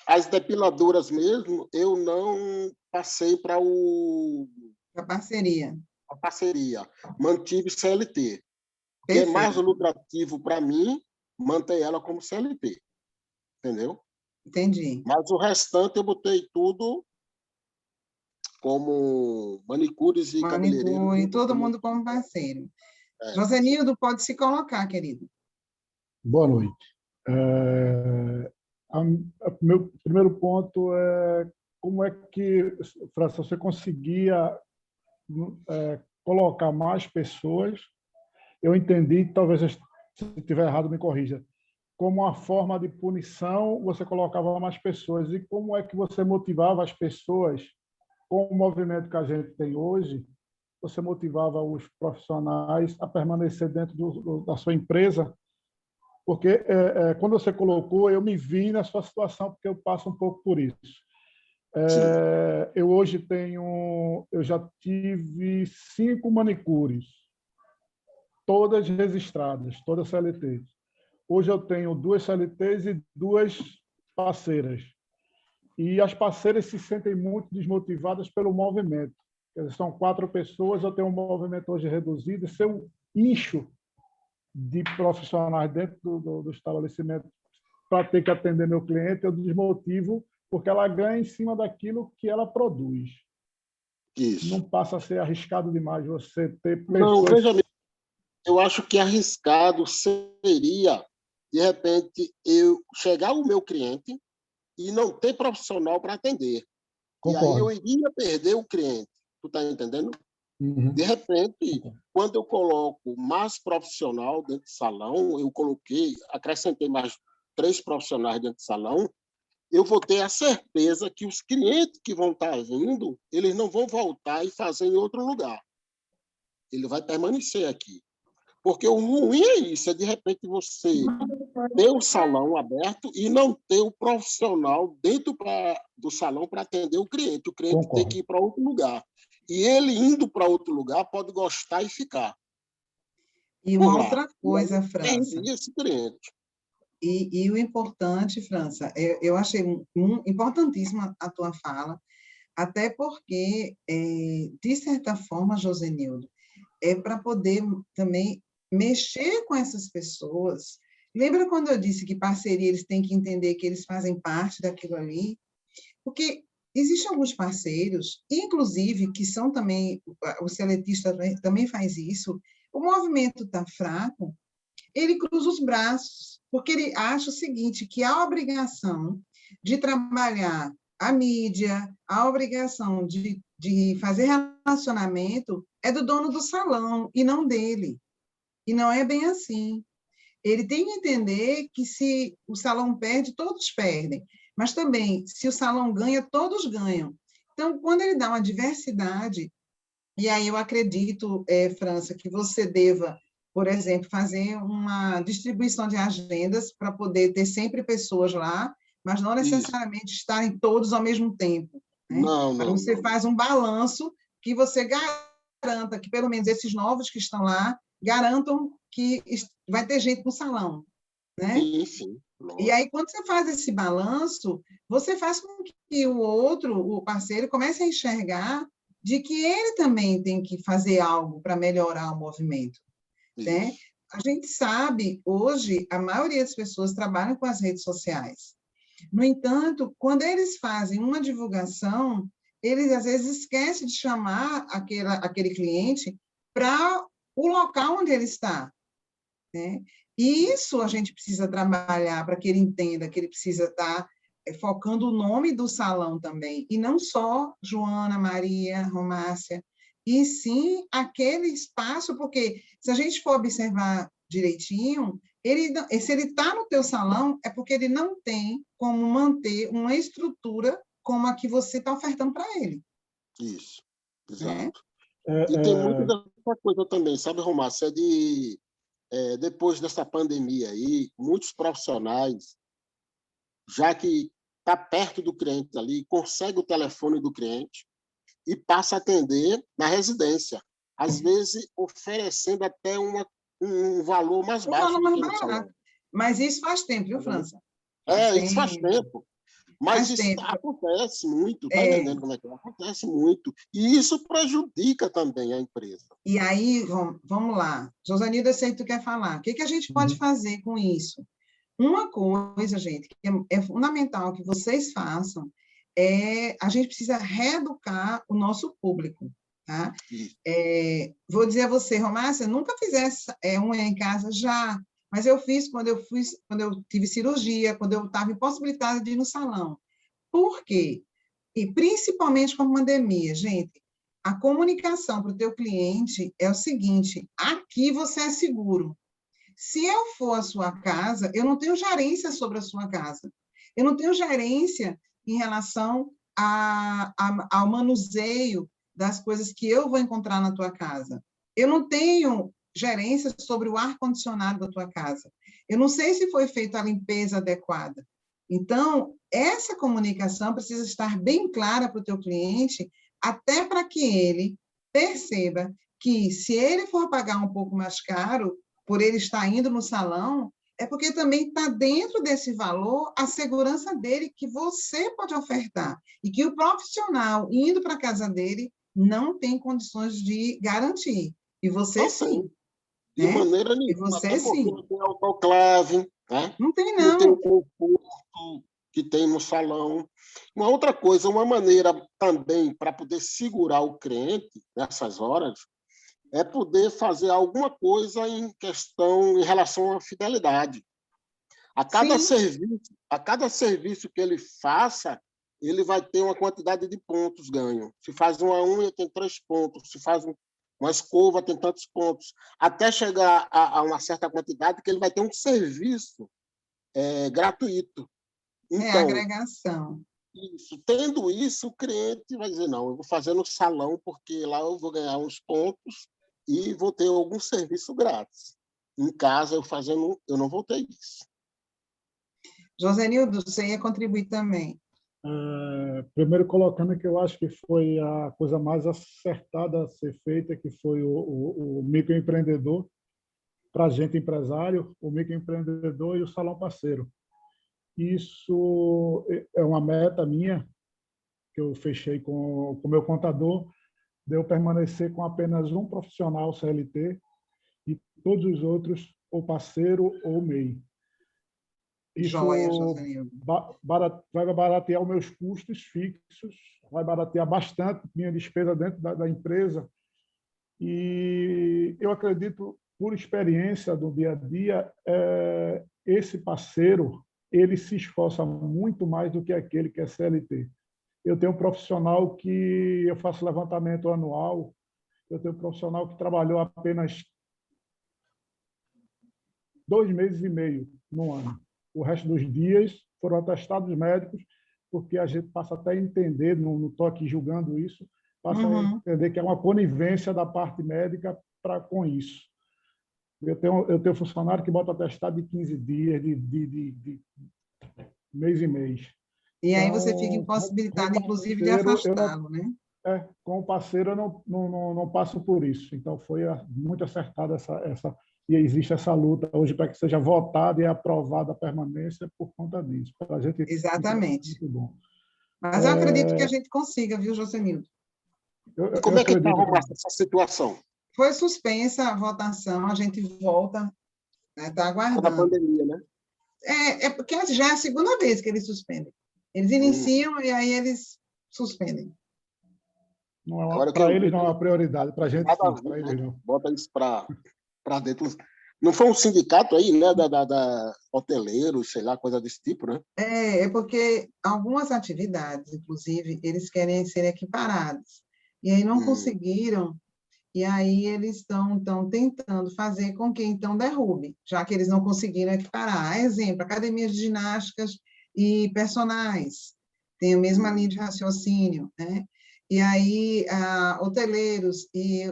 S3: As depiladoras mesmo, eu não passei para
S1: a parceria.
S3: A parceria. Mantive CLT. Que é
S1: Perfeito.
S3: mais lucrativo para mim manter ela como CLT. Entendeu?
S1: Entendi.
S3: Mas o restante eu botei tudo como manicures e cabeleireiros.
S1: E todo mundo como parceiro.
S3: É.
S1: Josenildo, pode se colocar, querido.
S5: Boa noite. Meu primeiro ponto é como é que, França, você conseguia colocar mais pessoas. Eu entendi, talvez se estiver errado, me corrija. Como uma forma de punição, você colocava mais pessoas. E como é que você motivava as pessoas, com o movimento que a gente tem hoje, você motivava os profissionais a permanecer dentro da sua empresa? Porque quando você colocou, eu me vi na sua situação, porque eu passo um pouco por isso. Eu hoje eu já tive 5 manicures, todas registradas, todas CLTs. Hoje eu tenho 2 CLTs e 2 parceiras. E as parceiras se sentem muito desmotivadas pelo movimento. São 4 pessoas, eu tenho um movimento hoje reduzido. Se eu incho de profissionais dentro do estabelecimento para ter que atender meu cliente, eu desmotivo, porque ela ganha em cima daquilo que ela produz.
S3: Isso.
S5: Não passa a ser arriscado demais você ter pessoas...
S3: Não, veja bem, eu acho que arriscado seria, de repente, eu chegar ao meu cliente e não ter profissional para atender.
S5: Concordo.
S3: E aí eu iria perder o cliente. Tu está entendendo?
S5: Uhum.
S3: De repente, quando eu coloco mais profissional dentro do salão, acrescentei mais 3 profissionais dentro do salão, eu vou ter a certeza que os clientes que vão estar vindo, eles não vão voltar e fazer em outro lugar. Ele vai permanecer aqui. Porque o ruim é isso, é de repente você ter o salão aberto e não ter o profissional dentro do salão para atender o cliente. O cliente tem que ir para outro lugar. E ele indo para outro lugar pode gostar e ficar.
S1: E uma outra coisa, França.
S3: Perdi esse cliente.
S1: E o importante, França, eu achei importantíssima a tua fala, até porque, de certa forma, Josenildo, é para poder também mexer com essas pessoas. Lembra quando eu disse que parceria eles têm que entender que eles fazem parte daquilo ali? Porque existem alguns parceiros, inclusive, que são também, o seletista também faz isso, o movimento está fraco, ele cruza os braços, porque ele acha o seguinte, que a obrigação de trabalhar a mídia, a obrigação de fazer relacionamento é do dono do salão e não dele. E não é bem assim. Ele tem que entender que se o salão perde, todos perdem. Mas também, se o salão ganha, todos ganham. Então, quando ele dá uma diversidade, e aí eu acredito, França, que você deva, por exemplo, fazer uma distribuição de agendas para poder ter sempre pessoas lá, mas não
S3: Isso.
S1: necessariamente estarem todos ao mesmo tempo. Né?
S3: Não,
S1: Aí
S3: não.
S1: você
S3: não.
S1: faz um balanço que você garanta que, pelo menos, esses novos que estão lá, garantam que vai ter gente no salão. Né?
S3: Sim, sim.
S1: E aí, quando você faz esse balanço, você faz com que o outro, o parceiro, comece a enxergar de que ele também tem que fazer algo para melhorar o movimento. Né? A gente sabe, hoje, a maioria das pessoas trabalham com as redes sociais. No entanto, quando eles fazem uma divulgação, eles, às vezes, esquecem de chamar aquele cliente para o local onde ele está. Né? E isso a gente precisa trabalhar para que ele entenda que ele precisa estar focando o nome do salão também, e não só Joana, Maria, Romácia, e sim aquele espaço, porque se a gente for observar direitinho, se ele está no teu salão, é porque ele não tem como manter uma estrutura como a que você está ofertando para ele.
S3: Isso,
S1: Né?
S3: exato. E tem muita coisa também, sabe, Romácia, depois dessa pandemia aí, muitos profissionais, já que está perto do cliente ali, consegue o telefone do cliente e passa a atender na residência, às vezes oferecendo até um valor mais baixo do que no salão.
S1: Mas isso faz tempo, viu, França?
S3: Isso faz tempo. Mas isso acontece muito, está entendendo como é que é? Acontece muito. E isso prejudica também a empresa.
S1: E aí, vamos lá. Josanilda, eu sei que tu quer falar. O que a gente pode fazer com isso? Uma coisa, gente, que é fundamental que vocês façam, a gente precisa reeducar o nosso público. Tá? Vou dizer a você, Romácia, nunca fizesse unha em casa já, mas eu fiz quando eu tive cirurgia, quando eu estava impossibilitada de ir no salão. Por quê? E principalmente com a pandemia, gente, a comunicação para o teu cliente é o seguinte: aqui você é seguro. Se eu for à sua casa, eu não tenho gerência sobre a sua casa. Eu não tenho gerência em relação ao manuseio das coisas que eu vou encontrar na tua casa. Eu não tenho gerência sobre o ar-condicionado da tua casa. Eu não sei se foi feita a limpeza adequada. Então, essa comunicação precisa estar bem clara para o teu cliente, até para que ele perceba que, se ele for pagar um pouco mais caro, por ele estar indo no salão, é porque também está dentro desse valor a segurança dele que você pode ofertar, e que o profissional, indo para a casa dele, não tem condições de garantir. E você, sim.
S3: De maneira nenhuma.
S1: E você, sim.
S3: Não tem autoclave, né?
S1: Não tem,
S3: não tem o conforto que tem no salão. Uma outra coisa, uma maneira também para poder segurar o cliente nessas horas é poder fazer alguma coisa em relação à fidelidade. A cada serviço que ele faça, ele vai ter uma quantidade de pontos ganho. Se faz uma unha, tem 3 pontos. Se faz uma escova, tem tantos pontos. Até chegar a uma certa quantidade que ele vai ter um serviço gratuito. Então,
S1: agregação.
S3: Tendo isso, o cliente vai dizer, não, eu vou fazer no salão, porque lá eu vou ganhar uns pontos e vou ter algum serviço grátis. Em casa, eu não vou ter isso.
S1: Josenildo, você ia contribuir também.
S5: Primeiro colocando que eu acho que foi a coisa mais acertada a ser feita, que foi o microempreendedor, para a gente empresário, o microempreendedor e o salão parceiro. Isso é uma meta minha, que eu fechei com o meu contador, de eu permanecer com apenas um profissional CLT e todos os outros, ou parceiro ou MEI. Isso
S1: Joia, Josenildo.
S5: vai baratear os meus custos fixos, vai baratear bastante minha despesa dentro da empresa. E eu acredito, por experiência do dia a dia, esse parceiro ele se esforça muito mais do que aquele que é CLT. Eu tenho um profissional que eu faço levantamento anual, eu tenho um profissional que trabalhou apenas 2 meses e meio no ano. O resto dos dias foram atestados médicos, porque a gente passa até a entender, não estou aqui julgando isso, passa a entender que é uma conivência da parte médica com isso. Eu tenho funcionário que bota atestado de 15 dias, de mês em mês.
S1: E aí
S5: Então,
S1: você fica impossibilitado, inclusive, de
S5: parceiro,
S1: afastá-lo, né?
S5: com o parceiro eu não passo por isso. Então, foi muito acertada e existe essa luta hoje para que seja votada e aprovada a permanência por conta disso. Para a gente,
S1: Exatamente.
S5: isso é muito bom.
S1: Mas eu acredito que a gente consiga, viu, Josenildo?
S3: E como é que está essa situação?
S1: Foi suspensa a votação, a gente volta, está aguardando.
S3: Da pandemia, né?
S1: É porque já é a segunda vez que eles suspendem. Eles iniciam e aí eles suspendem.
S5: Para eles não é uma prioridade, para a gente sim, para eles não.
S3: Bota isso para dentro. Não foi um sindicato aí, né, da hoteleiros, sei lá, coisa desse tipo, né?
S1: É porque algumas atividades, inclusive, eles querem ser equiparados. E aí não conseguiram, e aí eles estão tentando fazer com que, então, derrube, já que eles não conseguiram equiparar. Exemplo, academias de ginásticas e personais, tem a mesma linha de raciocínio, né? E aí, hoteleiros e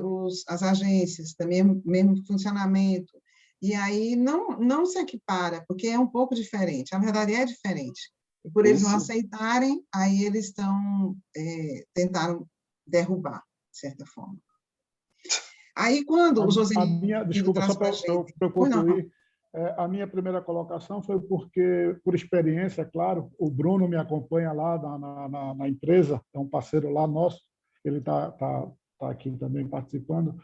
S1: as agências, também mesmo funcionamento. E aí não se equipara, porque é um pouco diferente. A verdade é diferente. E por eles não aceitarem, aí eles tentaram derrubar, de certa forma. Aí, quando o Josenildo
S5: desculpa,
S1: traz
S5: só para eu concluir, a minha primeira colocação foi porque, por experiência, claro, o Bruno me acompanha lá na empresa, é um parceiro lá nosso, ele está aqui também participando.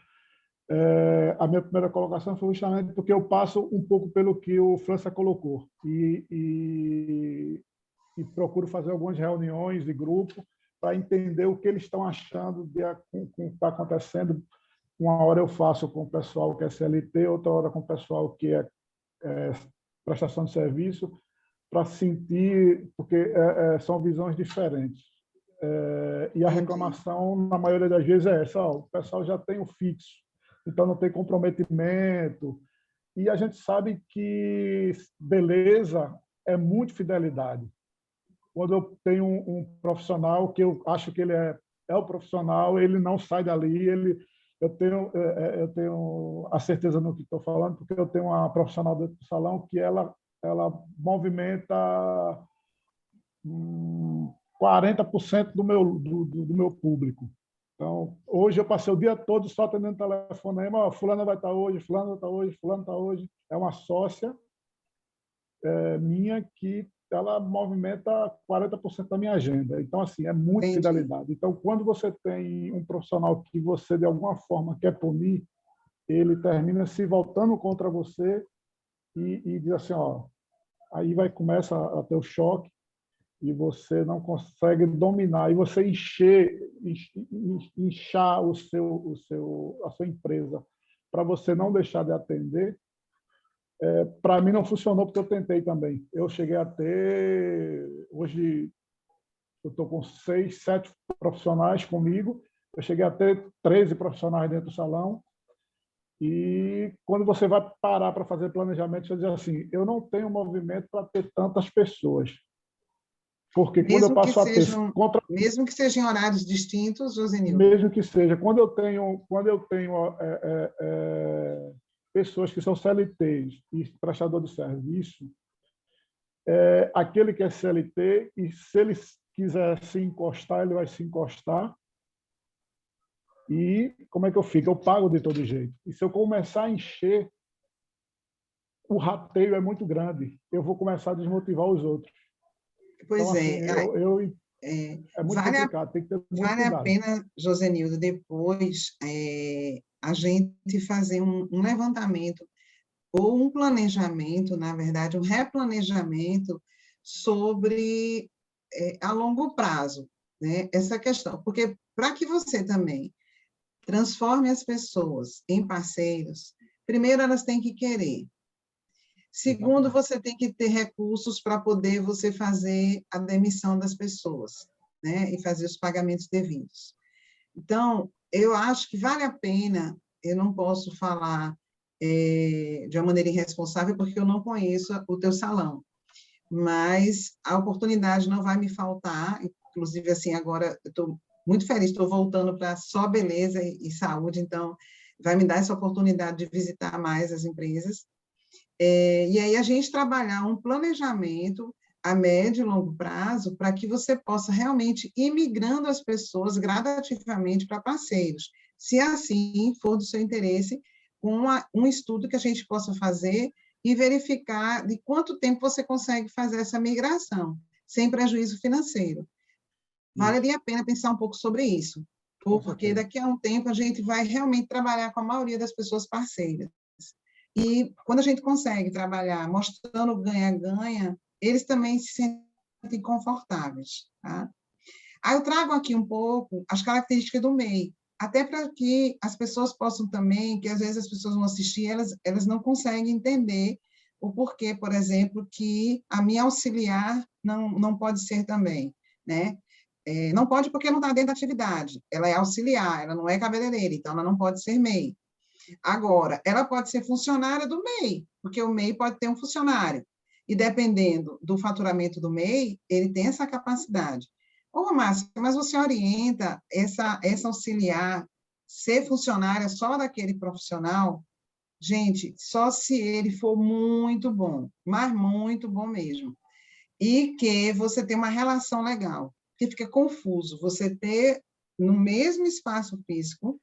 S5: A minha primeira colocação foi justamente porque eu passo um pouco pelo que o França colocou e procuro fazer algumas reuniões de grupo para entender o que eles estão achando com o que está acontecendo. Uma hora eu faço com o pessoal que é CLT, outra hora com o pessoal que é prestação de serviço, para sentir, porque são visões diferentes. E a reclamação, na maioria das vezes, é essa: o pessoal já tem o fixo, então não tem comprometimento. E a gente sabe que beleza é muito fidelidade. Quando eu tenho um profissional que eu acho que ele é o profissional, ele não sai dali, eu tenho a certeza no que estou falando, porque eu tenho uma profissional dentro do salão que ela movimenta 40% do meu público. Então, hoje eu passei o dia todo só atendendo telefonema: fulano vai estar hoje, fulano vai estar hoje, fulano está hoje. É uma sócia minha que ela movimenta 40% da minha agenda. Então, assim, é muita fidelidade. Então, quando você tem um profissional que você, de alguma forma, quer punir, ele termina se voltando contra você e diz assim, aí começa a ter o choque e você não consegue dominar, e você inchar a sua empresa para você não deixar de atender. Para mim não funcionou, porque eu tentei também. Eu cheguei a ter, hoje eu estou com 6, 7 profissionais comigo, eu cheguei a ter 13 profissionais dentro do salão, e quando você vai parar para fazer planejamento, você diz assim: eu não tenho movimento para ter tantas pessoas. Porque quando eu passo a ter
S1: mesmo que sejam em horários distintos, Josenildo?
S5: Mesmo que seja. Quando eu tenho pessoas que são CLTs e prestador de serviço, aquele que é CLT, e se ele quiser se encostar, ele vai se encostar. E como é que eu fico? Eu pago de todo jeito. E se eu começar a encher, o rateio é muito grande. Eu vou começar a desmotivar os outros.
S1: Pois
S5: Então, assim, é muito complicado, tem que ter muito
S1: vale a
S5: cuidado.
S1: pena, Josenildo, depois a gente fazer um levantamento ou um planejamento, na verdade, um replanejamento sobre a longo prazo, né, essa questão. Porque para que você também transforme as pessoas em parceiros, primeiro elas têm que querer. Segundo, você tem que ter recursos para poder você fazer a demissão das pessoas, né, e fazer os pagamentos devidos. Então, eu acho que vale a pena, eu não posso falar de uma maneira irresponsável, porque eu não conheço o teu salão, mas a oportunidade não vai me faltar, inclusive, assim, agora eu estou muito feliz, estou voltando para só beleza e saúde, então vai me dar essa oportunidade de visitar mais as empresas, e aí a gente trabalhar um planejamento a médio e longo prazo para que você possa realmente ir migrando as pessoas gradativamente para parceiros, se assim for do seu interesse, com um estudo que a gente possa fazer e verificar de quanto tempo você consegue fazer essa migração, sem prejuízo financeiro. Valeria a pena pensar um pouco sobre isso, porque daqui a um tempo a gente vai realmente trabalhar com a maioria das pessoas parceiras. E quando a gente consegue trabalhar mostrando o ganha-ganha, eles também se sentem confortáveis. Tá? Aí eu trago aqui um pouco as características do MEI, até para que as pessoas possam também, que às vezes as pessoas vão assistir, elas não conseguem entender o porquê, por exemplo, que a minha auxiliar não pode ser também, né? Não pode porque não está dentro da atividade, ela é auxiliar, ela não é cabeleireira, então ela não pode ser MEI. Agora, ela pode ser funcionária do MEI, porque o MEI pode ter um funcionário, e dependendo do faturamento do MEI, ele tem essa capacidade. Ô, Márcia, mas você orienta essa auxiliar ser funcionária só daquele profissional? Gente, só se ele for muito bom, mas muito bom mesmo. E que você tem uma relação legal, que fica confuso você ter no mesmo espaço físico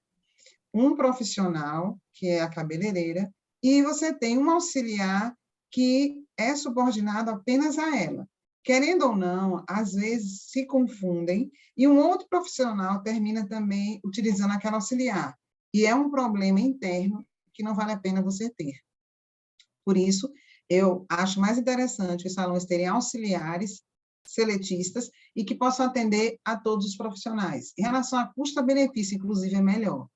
S1: um profissional, que é a cabeleireira, e você tem um auxiliar que é subordinado apenas a ela. Querendo ou não, às vezes se confundem, e um outro profissional termina também utilizando aquela auxiliar. E é um problema interno que não vale a pena você ter. Por isso, eu acho mais interessante os salões terem auxiliares seletistas e que possam atender a todos os profissionais. Em relação a custo-benefício, inclusive, é melhor.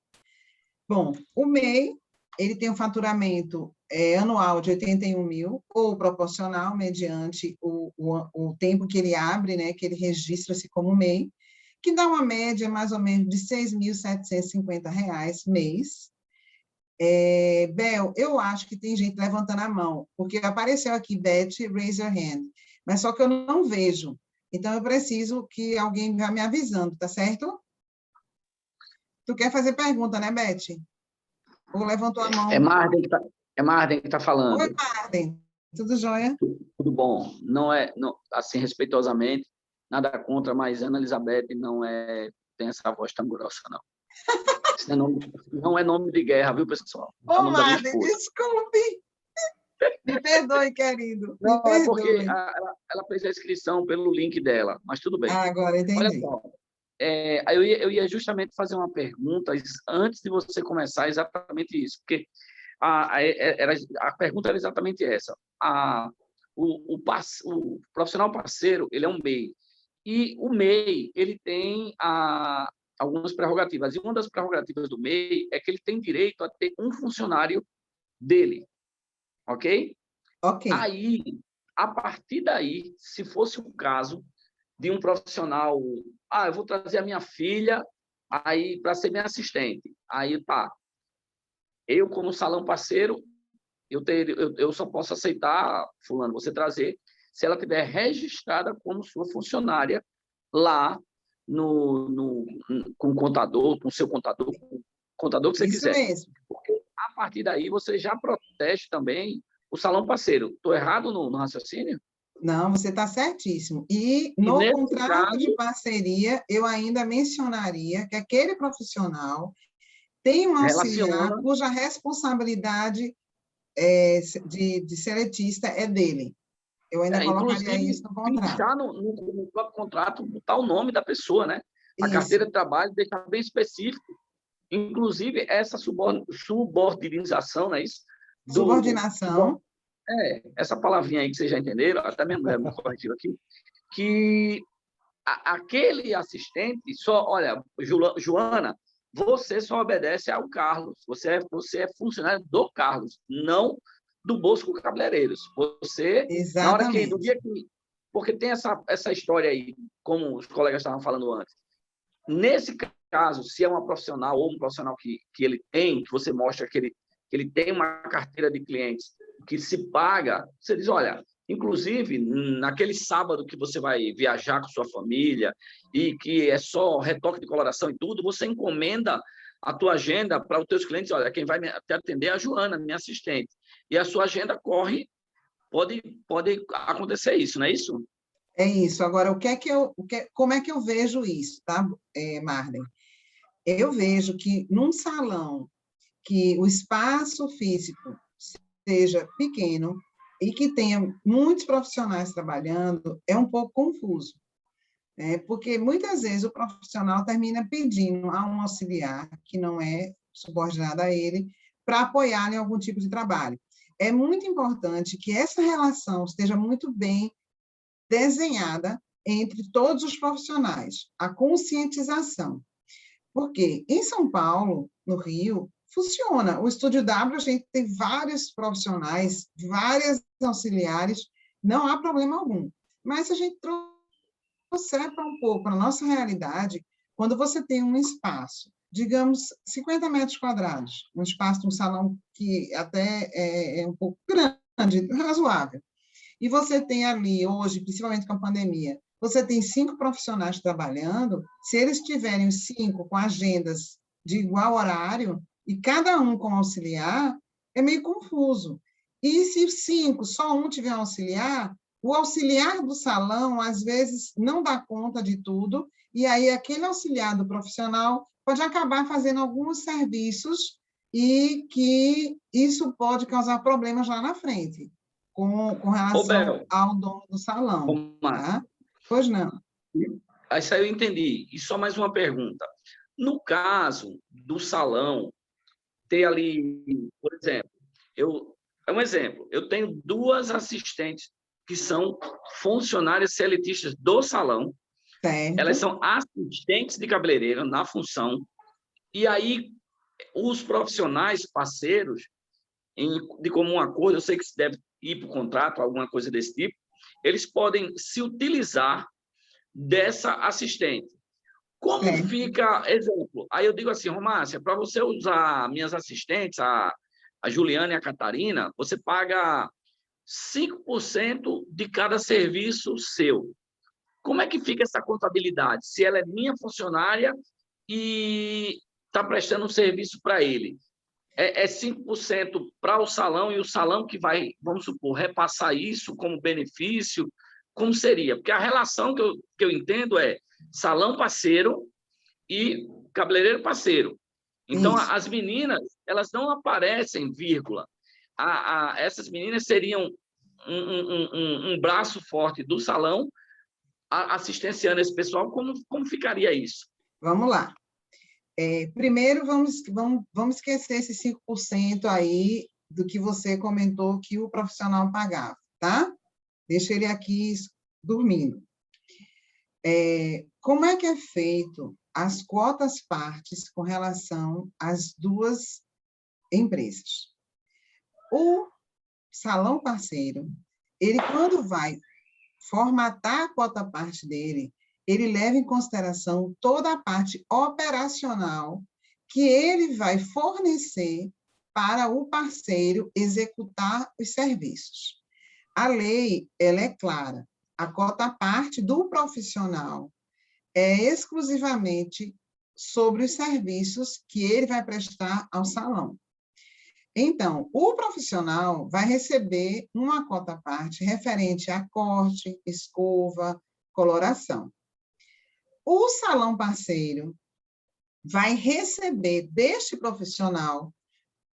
S1: Bom, o MEI, ele tem um faturamento anual de 81 mil, ou proporcional, mediante o tempo que ele abre, né, que ele registra-se como MEI, que dá uma média mais ou menos de R$ 6.750 mês. Bel, eu acho que tem gente levantando a mão, porque apareceu aqui, Beth, raise your hand, mas só que eu não vejo. Então, eu preciso que alguém vá me avisando, tá certo? Tu quer fazer pergunta, né, Beth? Ou levantou a mão?
S2: É Marden que tá falando.
S1: Oi, Marden. Tudo jóia?
S2: Tudo bom. Não, assim, respeitosamente, nada contra, mas Ana Elizabeth tem essa voz tão grossa, não. Isso não é nome de guerra, viu, pessoal?
S1: Ô, Marden, desculpe. Me perdoe, querido.
S2: Não,
S1: Me
S2: é porque
S1: perdoe.
S2: ela fez a inscrição pelo link dela, mas tudo bem.
S1: Agora entendi.
S2: Olha só, eu ia justamente fazer uma pergunta antes de você começar exatamente isso, porque a pergunta era exatamente essa. O profissional parceiro, ele é um MEI, e o MEI ele tem algumas prerrogativas, e uma das prerrogativas do MEI é que ele tem direito a ter um funcionário dele, ok?
S1: Ok.
S2: Aí, a partir daí, se fosse o caso de um profissional, eu vou trazer a minha filha aí para ser minha assistente. Aí, tá. Eu, como salão parceiro, eu só posso aceitar, fulano, você trazer, se ela tiver registrada como sua funcionária lá com o contador, com o seu contador, com o contador que você
S1: Isso
S2: quiser.
S1: mesmo.
S2: Porque, a partir daí, você já protege também o salão parceiro. Estou errado no raciocínio?
S1: Não, você está certíssimo. E no
S2: nesse
S1: contrato
S2: caso,
S1: de parceria, eu ainda mencionaria que aquele profissional tem um auxiliar
S2: relaciona
S1: cuja responsabilidade de seletista é dele. Eu ainda colocaria isso no contrato.
S2: Deixar no próprio contrato, botar o nome da pessoa, né? A carteira de trabalho, deixar bem específico. Inclusive, essa subordinização, não é isso?
S1: Subordinação.
S2: Essa palavrinha aí que vocês já entenderam, até minha mulher me corrigiu aqui, que aquele assistente só, olha, Joana, você só obedece ao Carlos, você é funcionário do Carlos, não do Bosco Cabeleireiros. Você,
S1: exatamente.
S2: Na hora que, do dia que... Porque tem essa história aí, como os colegas estavam falando antes. Nesse caso, se é uma profissional ou um profissional que ele tem, que você mostra que ele tem uma carteira de clientes que se paga, você diz, olha, inclusive, naquele sábado que você vai viajar com sua família e que é só retoque de coloração e tudo, você encomenda a tua agenda para os teus clientes, olha, quem vai te atender é a Joana, minha assistente. E a sua agenda corre, pode acontecer isso, não é isso?
S1: É isso. Agora, como é que eu vejo isso, tá, Marden? Eu vejo que num salão que o espaço físico seja pequeno e que tenha muitos profissionais trabalhando, é um pouco confuso, né? Porque muitas vezes o profissional termina pedindo a um auxiliar, que não é subordinado a ele, para apoiar em algum tipo de trabalho. É muito importante que essa relação esteja muito bem desenhada entre todos os profissionais, a conscientização. Porque em São Paulo, no Rio, funciona. O Estúdio W, a gente tem vários profissionais, várias auxiliares, não há problema algum. Mas se a gente trouxer para um pouco a nossa realidade, quando você tem um espaço, digamos, 50 metros quadrados, um espaço de um salão que até é um pouco grande, razoável, e você tem ali, hoje, principalmente com a pandemia, você tem 5 profissionais trabalhando, se eles tiverem os 5 com agendas de igual horário, e cada um com auxiliar, é meio confuso. E se 5, só um tiver auxiliar, o auxiliar do salão, às vezes, não dá conta de tudo, e aí aquele auxiliar do profissional pode acabar fazendo alguns serviços e que isso pode causar problemas lá na frente, com relação ao dono do salão. Tá? Pois não.
S2: Isso aí eu entendi. E só mais uma pergunta. No caso do salão, ter ali, por exemplo, é um exemplo, eu tenho 2 assistentes que são funcionárias seletistas do salão,
S1: certo.
S2: Elas são assistentes de cabeleireiro na função, e aí os profissionais parceiros, de comum acordo, eu sei que se deve ir para o contrato, alguma coisa desse tipo, eles podem se utilizar dessa assistente. Como fica, exemplo, aí eu digo assim, Romácia, para você usar minhas assistentes, a Juliana e a Catarina, você paga 5% de cada serviço seu. Como é que fica essa contabilidade? Se ela é minha funcionária e está prestando um serviço para ele, é 5% para o salão e o salão que vai, vamos supor, repassar isso como benefício? Como seria? Porque a relação que eu entendo é salão parceiro e cabeleireiro parceiro. Então,
S1: Isso.
S2: as meninas, elas não aparecem, vírgula. Essas meninas seriam um braço forte do salão, assistenciando esse pessoal. Como ficaria isso?
S1: Vamos lá. Primeiro, vamos esquecer esse 5% aí do que você comentou que o profissional pagava, tá? Deixa ele aqui dormindo. Como é que é feito as quotas partes com relação às 2 empresas? O salão parceiro, ele quando vai formatar a quota parte dele, ele leva em consideração toda a parte operacional que ele vai fornecer para o parceiro executar os serviços. A lei, ela é clara. A cota parte do profissional é exclusivamente sobre os serviços que ele vai prestar ao salão. Então, o profissional vai receber uma cota parte referente a corte, escova, coloração. O salão parceiro vai receber deste profissional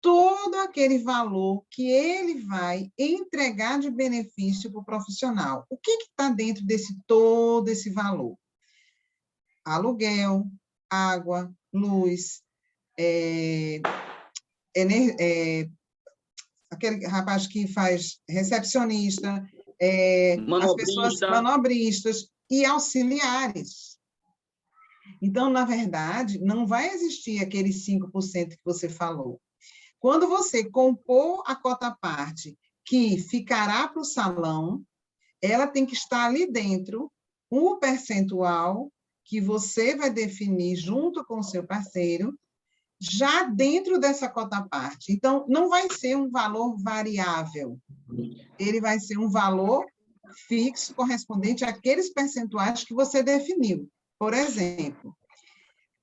S1: todo aquele valor que ele vai entregar de benefício para o profissional. O que está dentro desse todo esse valor? Aluguel, água, luz, aquele rapaz que faz recepcionista, as pessoas manobristas e auxiliares. Então, na verdade, não vai existir aqueles 5% que você falou. Quando você compor a cota parte que ficará para o salão, ela tem que estar ali dentro, um percentual que você vai definir junto com o seu parceiro, já dentro dessa cota parte. Então, não vai ser um valor variável, ele vai ser um valor fixo, correspondente àqueles percentuais que você definiu. Por exemplo,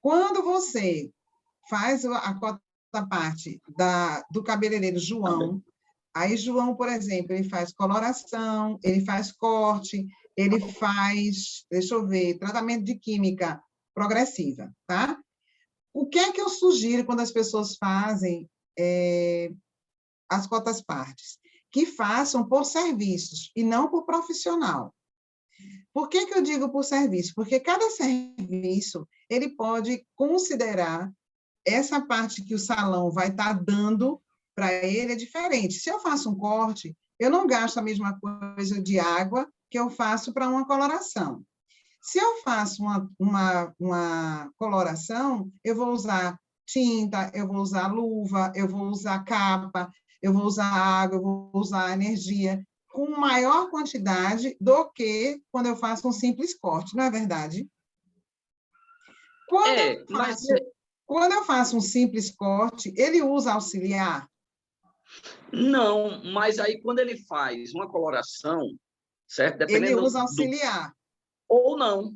S1: quando você faz a cota parte do cabeleireiro João, aí João, por exemplo, ele faz coloração, ele faz corte, ele faz, deixa eu ver, tratamento de química progressiva, tá? O que é que eu sugiro quando as pessoas fazem as cotas partes? Que façam por serviços e não por profissional. Por que eu digo por serviço? Porque cada serviço, ele pode considerar essa parte que o salão vai estar dando para ele é diferente. Se eu faço um corte, eu não gasto a mesma coisa de água que eu faço para uma coloração. Se eu faço uma coloração, eu vou usar tinta, eu vou usar luva, eu vou usar capa, eu vou usar água, eu vou usar energia, com maior quantidade do que quando eu faço um simples corte, não é verdade? Quando eu faço um simples corte, ele usa auxiliar?
S2: Não, mas aí quando ele faz uma coloração, certo?
S1: Ele usa auxiliar.
S2: Ou não.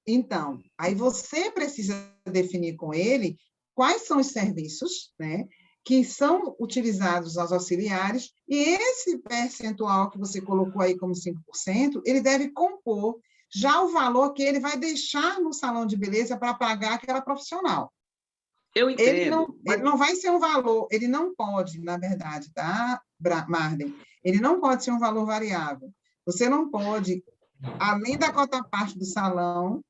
S1: Então, aí você precisa definir com ele quais são os serviços, né, que são utilizados aos auxiliares, e esse percentual que você colocou aí como 5%, ele deve compor já o valor que ele vai deixar no salão de beleza para pagar aquela profissional.
S2: Eu entendo.
S1: Ele não vai ser um valor, ele não pode, na verdade, tá, Marden? Ele não pode ser um valor variável. Você não pode, além da cota parte do salão,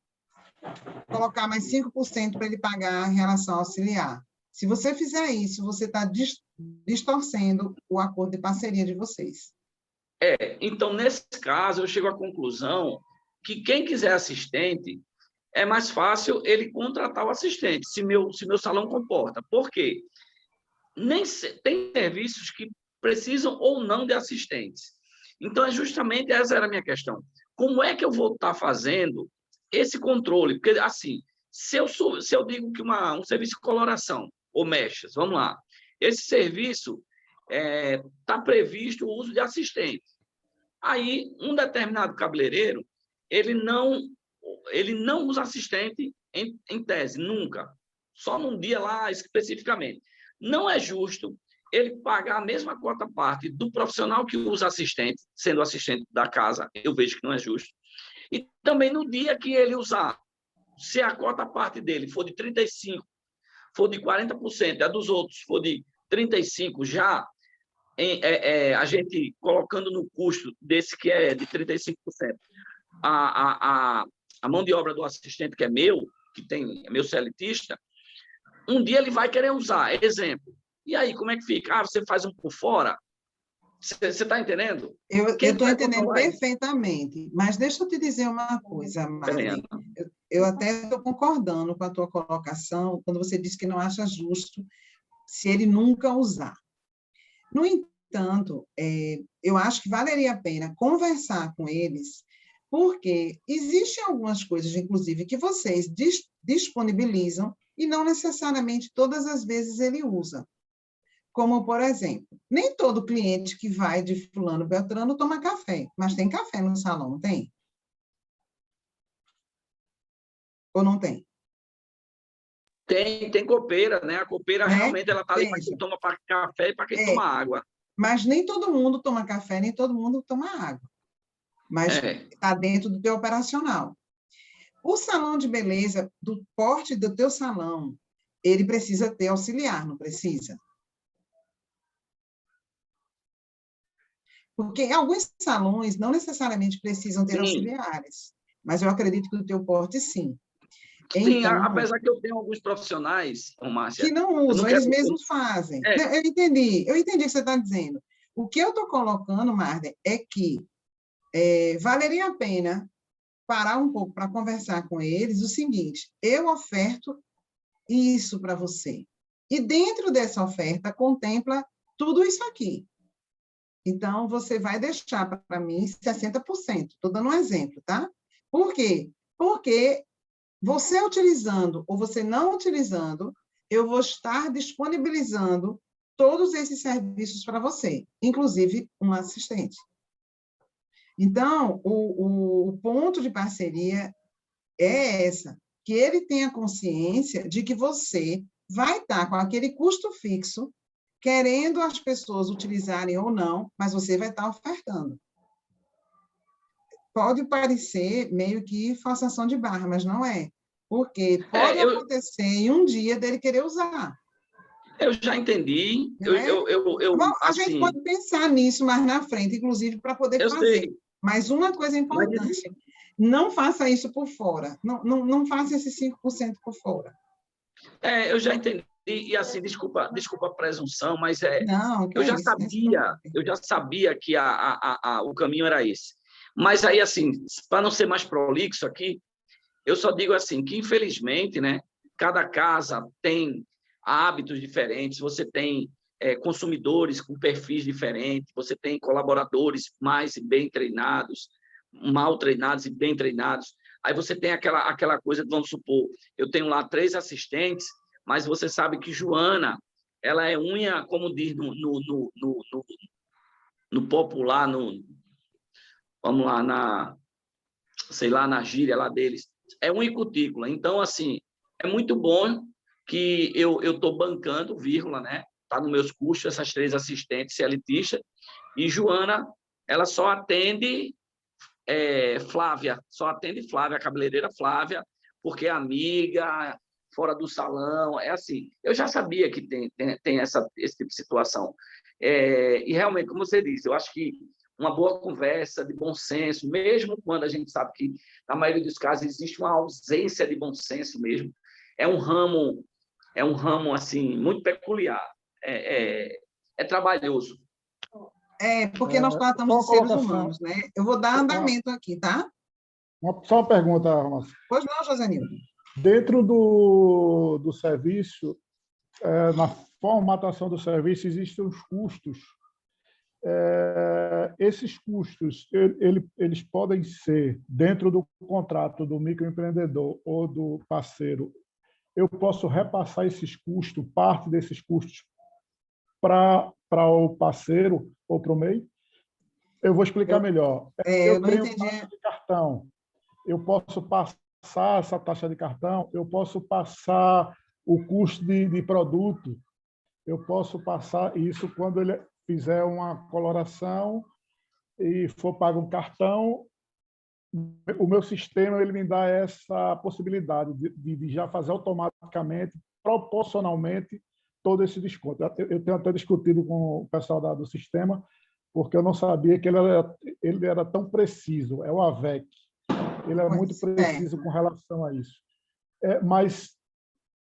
S1: colocar mais 5% para ele pagar em relação ao auxiliar. Se você fizer isso, você está distorcendo o acordo de parceria de vocês.
S2: Então, nesse caso, eu chego à conclusão que quem quiser assistente, é mais fácil ele contratar o assistente, se meu salão comporta. Por quê? Tem serviços que precisam ou não de assistentes. Então, justamente essa era a minha questão. Como é que eu vou estar fazendo esse controle? Porque, assim, se eu digo que um serviço de coloração ou mechas, vamos lá, esse serviço está previsto o uso de assistente. Aí, um determinado cabeleireiro, ele não usa assistente em tese, nunca. Só num dia lá, especificamente. Não é justo ele pagar a mesma quota parte do profissional que usa assistente, sendo assistente da casa, eu vejo que não é justo. E também no dia que ele usar, se a cota parte dele for de 35%, for de 40%, a dos outros for de 35%, já a gente colocando no custo desse que é de 35%, a mão de obra do assistente, que é meu seletista, um dia ele vai querer usar, exemplo. E aí, como é que fica? Você faz um por fora? Você está entendendo?
S1: Eu estou entendendo perfeitamente, mas deixa eu te dizer uma coisa, Marden. Eu até estou concordando com a tua colocação, quando você disse que não acha justo se ele nunca usar. No entanto, eu acho que valeria a pena conversar com eles, porque existem algumas coisas, inclusive, que vocês disponibilizam e não necessariamente todas as vezes ele usa. Como, por exemplo, nem todo cliente que vai de fulano Beltrano toma café, mas tem café no salão, não tem? Ou não tem?
S2: Tem copeira, né? A copeira realmente ela está ali para quem toma café e para quem toma água.
S1: Mas nem todo mundo toma café, nem todo mundo toma água. Mas está dentro do teu operacional. O salão de beleza, do porte do teu salão, ele precisa ter auxiliar, não precisa? Porque alguns salões não necessariamente precisam ter
S2: Sim.
S1: auxiliares, mas eu acredito que o teu porte, sim.
S2: Sim,
S1: Então,
S2: apesar que eu tenho alguns profissionais, Márcia,
S1: que não
S2: eu não
S1: usam,
S2: quero...
S1: eles mesmos fazem.
S2: É,
S1: Eu entendi o que você está dizendo. O que eu estou colocando, Marden, é que valeria a pena parar um pouco para conversar com eles o seguinte: eu oferto isso para você. E dentro dessa oferta contempla tudo isso aqui. Então, você vai deixar para mim 60%. Estou dando um exemplo, tá? Por quê? Porque você utilizando ou você não utilizando, eu vou estar disponibilizando todos esses serviços para você, inclusive um assistente. Então, o ponto de parceria é essa, que ele tenha consciência de que você vai estar com aquele custo fixo, querendo as pessoas utilizarem ou não, mas você vai estar ofertando. Pode parecer meio que forçação de barra, mas não é. Porque pode acontecer em um dia dele querer usar.
S2: Eu já entendi.
S1: Bom, a
S2: assim,
S1: gente pode pensar nisso mais na frente, inclusive, para poder fazer.
S2: Sei.
S1: Mas uma coisa importante, não faça isso por fora. Não faça esse 5% por fora.
S2: Eu já entendi. E assim, desculpa a presunção, mas
S1: não,
S2: eu já sabia que o caminho era esse. Mas aí, assim, para não ser mais prolixo aqui, eu só digo assim, que infelizmente, né, cada casa tem hábitos diferentes, você tem consumidores com perfis diferentes, você tem colaboradores mais bem treinados, mal treinados e bem treinados. Aí você tem aquela coisa, vamos supor, eu tenho lá 3 assistentes, mas você sabe que Joana, ela é unha, como diz no popular, vamos lá, sei lá, na gíria lá deles, é unha e cutícula. Então, assim, é muito bom que eu estou bancando, vírgula, né? Está nos meus custos, essas 3 assistentes CLTistas, e Joana, ela só atende Flávia, a cabeleireira Flávia, porque é amiga, fora do salão, é assim. Eu já sabia que tem esse tipo de situação. E realmente, como você disse, eu acho que uma boa conversa de bom senso, mesmo quando a gente sabe que, na maioria dos casos, existe uma ausência de bom senso mesmo, é um ramo assim, muito peculiar, é trabalhoso.
S1: Porque nós tratamos de seres humanos, né? Eu vou dar andamento aqui, tá?
S5: Só uma pergunta, Márcia.
S1: Pois não, Josenildo.
S5: Dentro do serviço, na formatação do serviço, existem os custos. Esses custos, eles podem ser, dentro do contrato do microempreendedor ou do parceiro, eu posso repassar esses custos, parte desses custos, para o parceiro ou para o MEI? Eu vou explicar melhor.
S1: Eu não
S5: tenho
S1: entendi.
S5: Taxa de cartão. Eu posso passar essa taxa de cartão, eu posso passar o custo de produto, eu posso passar isso quando ele fizer uma coloração e for pago um cartão, o meu sistema ele me dá essa possibilidade de já fazer automaticamente, proporcionalmente, todo esse desconto. Eu tenho até discutido com o pessoal do sistema, porque eu não sabia que ele era tão preciso. É o AVEC. Ele é muito preciso com relação a isso. Mas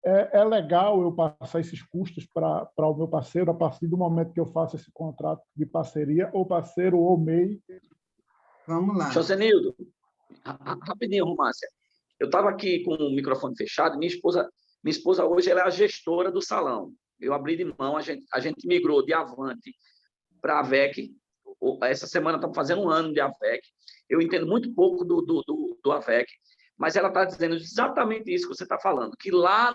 S5: é legal eu passar esses custos para o meu parceiro a partir do momento que eu faço esse contrato de parceria, ou parceiro ou MEI.
S1: Vamos lá.
S2: Josenildo, rapidinho, Márcia. Eu estava aqui com o microfone fechado. Minha esposa hoje ela é a gestora do salão. Eu abri de mão, a gente migrou de Avante para a AVEC. Essa semana estamos fazendo 1 ano de AVEC. Eu entendo muito pouco do AVEC, mas ela está dizendo exatamente isso que você está falando, que lá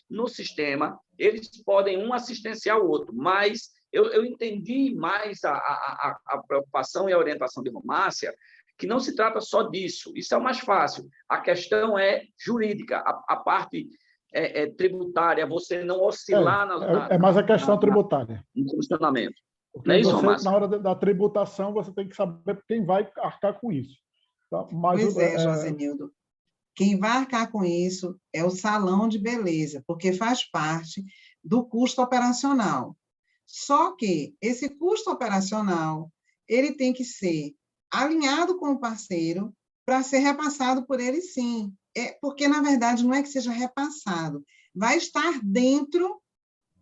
S2: no sistema eles podem um assistenciar o outro, mas eu entendi mais a preocupação e a orientação de Márcia, que não se trata só disso. Isso é o mais fácil. A questão é jurídica, a parte tributária, você não oscilar
S5: é mais a questão tributária.
S2: No funcionamento.
S5: Porque
S2: não é isso,
S5: você, na hora da tributação, você tem que saber quem vai arcar com isso. Tá? Mas,
S1: pois Josenildo. Quem vai arcar com isso é o salão de beleza, porque faz parte do custo operacional. Só que esse custo operacional, ele tem que ser alinhado com o parceiro para ser repassado por ele, sim. Porque, na verdade, não é que seja repassado, vai estar dentro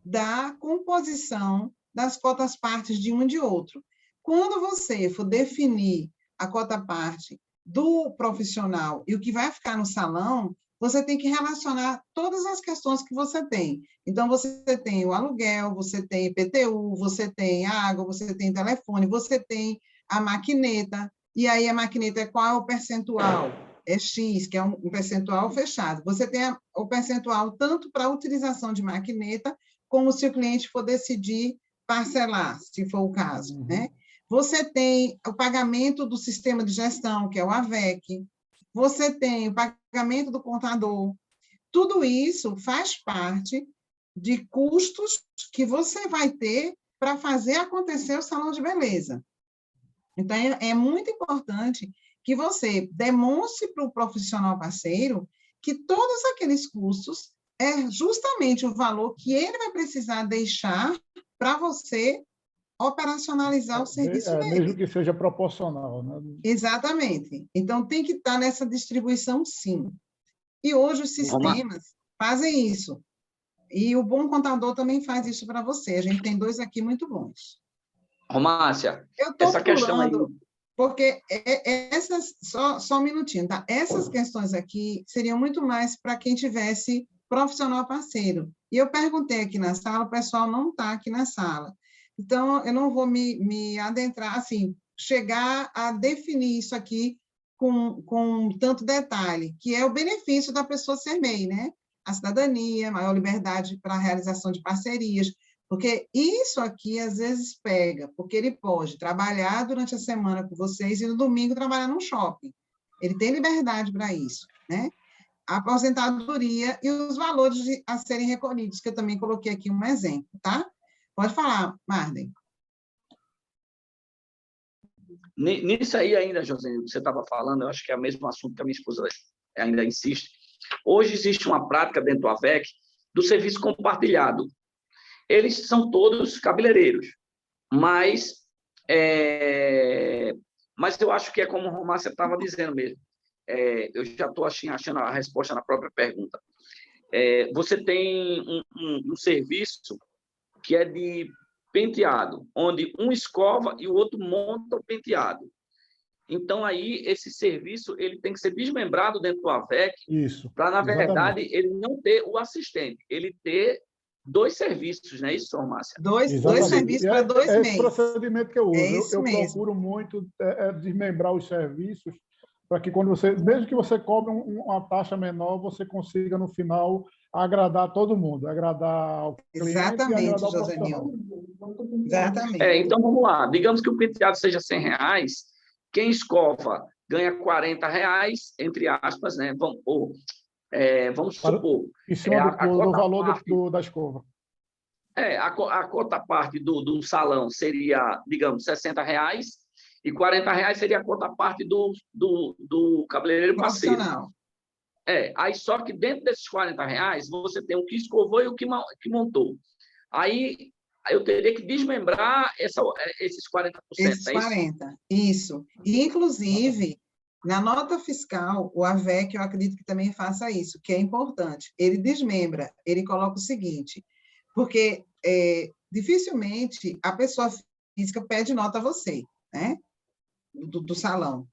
S1: da composição das cotas-partes de um e de outro. Quando você for definir a cota-parte do profissional e o que vai ficar no salão, você tem que relacionar todas as questões que você tem. Então, você tem o aluguel, você tem IPTU, você tem água, você tem telefone, você tem a maquineta, e aí a maquineta é qual é o percentual? É X, que é um percentual fechado. Você tem o percentual tanto para a utilização de maquineta, como se o cliente for decidir parcelar, se for o caso, né? Você tem o pagamento do sistema de gestão, que é o AVEC, você tem o pagamento do contador. Tudo isso faz parte de custos que você vai ter para fazer acontecer o salão de beleza. Então, é muito importante que você demonstre para o profissional parceiro que todos aqueles custos é justamente o valor que ele vai precisar deixar para você operacionalizar o serviço dele.
S5: Mesmo que seja proporcional, né?
S1: Exatamente. Então, tem que estar nessa distribuição, sim. E hoje os sistemas fazem isso. E o bom contador também faz isso para você. A gente tem 2 aqui muito bons.
S2: Romácia,
S1: eu estou
S2: essa questão aí...
S1: porque essas... Só um minutinho, tá? Essas questões aqui seriam muito mais para quem tivesse profissional parceiro. E eu perguntei aqui na sala, o pessoal não está aqui na sala. Então, eu não vou me adentrar, assim, chegar a definir isso aqui com tanto detalhe, que é o benefício da pessoa ser MEI, né? A cidadania, maior liberdade para a realização de parcerias, porque isso aqui, às vezes, pega, porque ele pode trabalhar durante a semana com vocês e no domingo trabalhar num shopping. Ele tem liberdade para isso, né? A aposentadoria e os valores a serem recolhidos, que eu também coloquei aqui um exemplo, tá? Pode falar, Marden.
S2: Nisso aí ainda, José, que você estava falando, eu acho que é o mesmo assunto que a minha esposa ainda insiste. Hoje existe uma prática dentro do AVEC do serviço compartilhado. Eles são todos cabeleireiros, mas eu acho que é como o Romácia estava dizendo mesmo. Eu já estou achando a resposta na própria pergunta. Você tem um serviço que é de penteado, onde um escova e o outro monta o penteado. Então, aí, esse serviço ele tem que ser desmembrado dentro do AVEC, para, na verdade, ele não ter o assistente, ele ter 2 serviços, não é isso, Márcia?
S1: Dois serviços para 2 meses.
S5: Esse procedimento que eu uso. Eu
S1: mesmo.
S5: procuro muito desmembrar os serviços, para que quando você, mesmo que você cobre uma taxa menor, você consiga, no final, agradar todo mundo, agradar o cliente.
S1: Exatamente,
S5: e agradar o
S1: José
S5: profissional.
S1: Exatamente.
S2: Então, vamos lá. Digamos que o penteado seja R$100, quem escova ganha R$40, entre aspas, né? Vamos supor...
S5: Em cima do valor da escova.
S2: A cota-parte do salão seria, digamos, R$60, e R$40 seria a cota-parte do cabeleireiro parceiro. Aí só que dentro desses R$40, você tem o que escovou e o que montou. Aí eu teria que desmembrar esses 40%.
S1: Esses 40%, isso. E, inclusive, na nota fiscal, o AVEC, eu acredito que também faça isso, que é importante. Ele desmembra, ele coloca o seguinte, porque dificilmente a pessoa física pede nota a você, né? Do salão.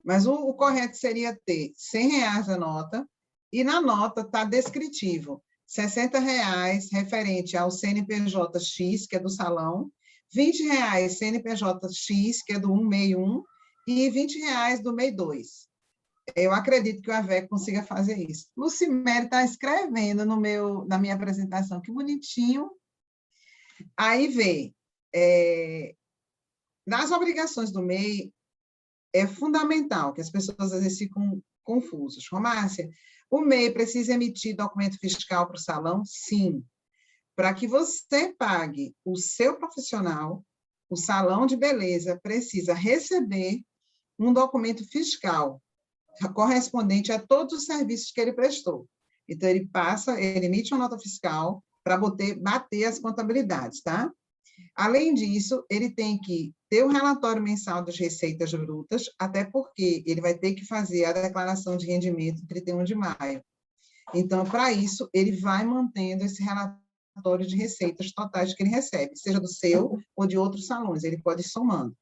S1: Mas o correto seria ter R$100 a nota, e na nota está descritivo R$60 referente ao CNPJ X, que é do salão, R$20 CNPJ X, que é do 161, e R$20 do MEI 2. Eu acredito que o AVEC consiga fazer isso. Lucimere está escrevendo na minha apresentação, que bonitinho. Aí vê, nas obrigações do MEI, é fundamental, que as pessoas às vezes ficam confusas. Romácia, o MEI precisa emitir documento fiscal para o salão? Sim. Para que você pague o seu profissional, o salão de beleza precisa receber um documento fiscal correspondente a todos os serviços que ele prestou. Então, ele emite uma nota fiscal para bater as contabilidades, tá? Além disso, ele tem que ter o relatório mensal das receitas brutas, até porque ele vai ter que fazer a declaração de rendimento em 31 de maio. Então, para isso, ele vai mantendo esse relatório de receitas totais que ele recebe, seja do seu ou de outros salões, ele pode ir somando.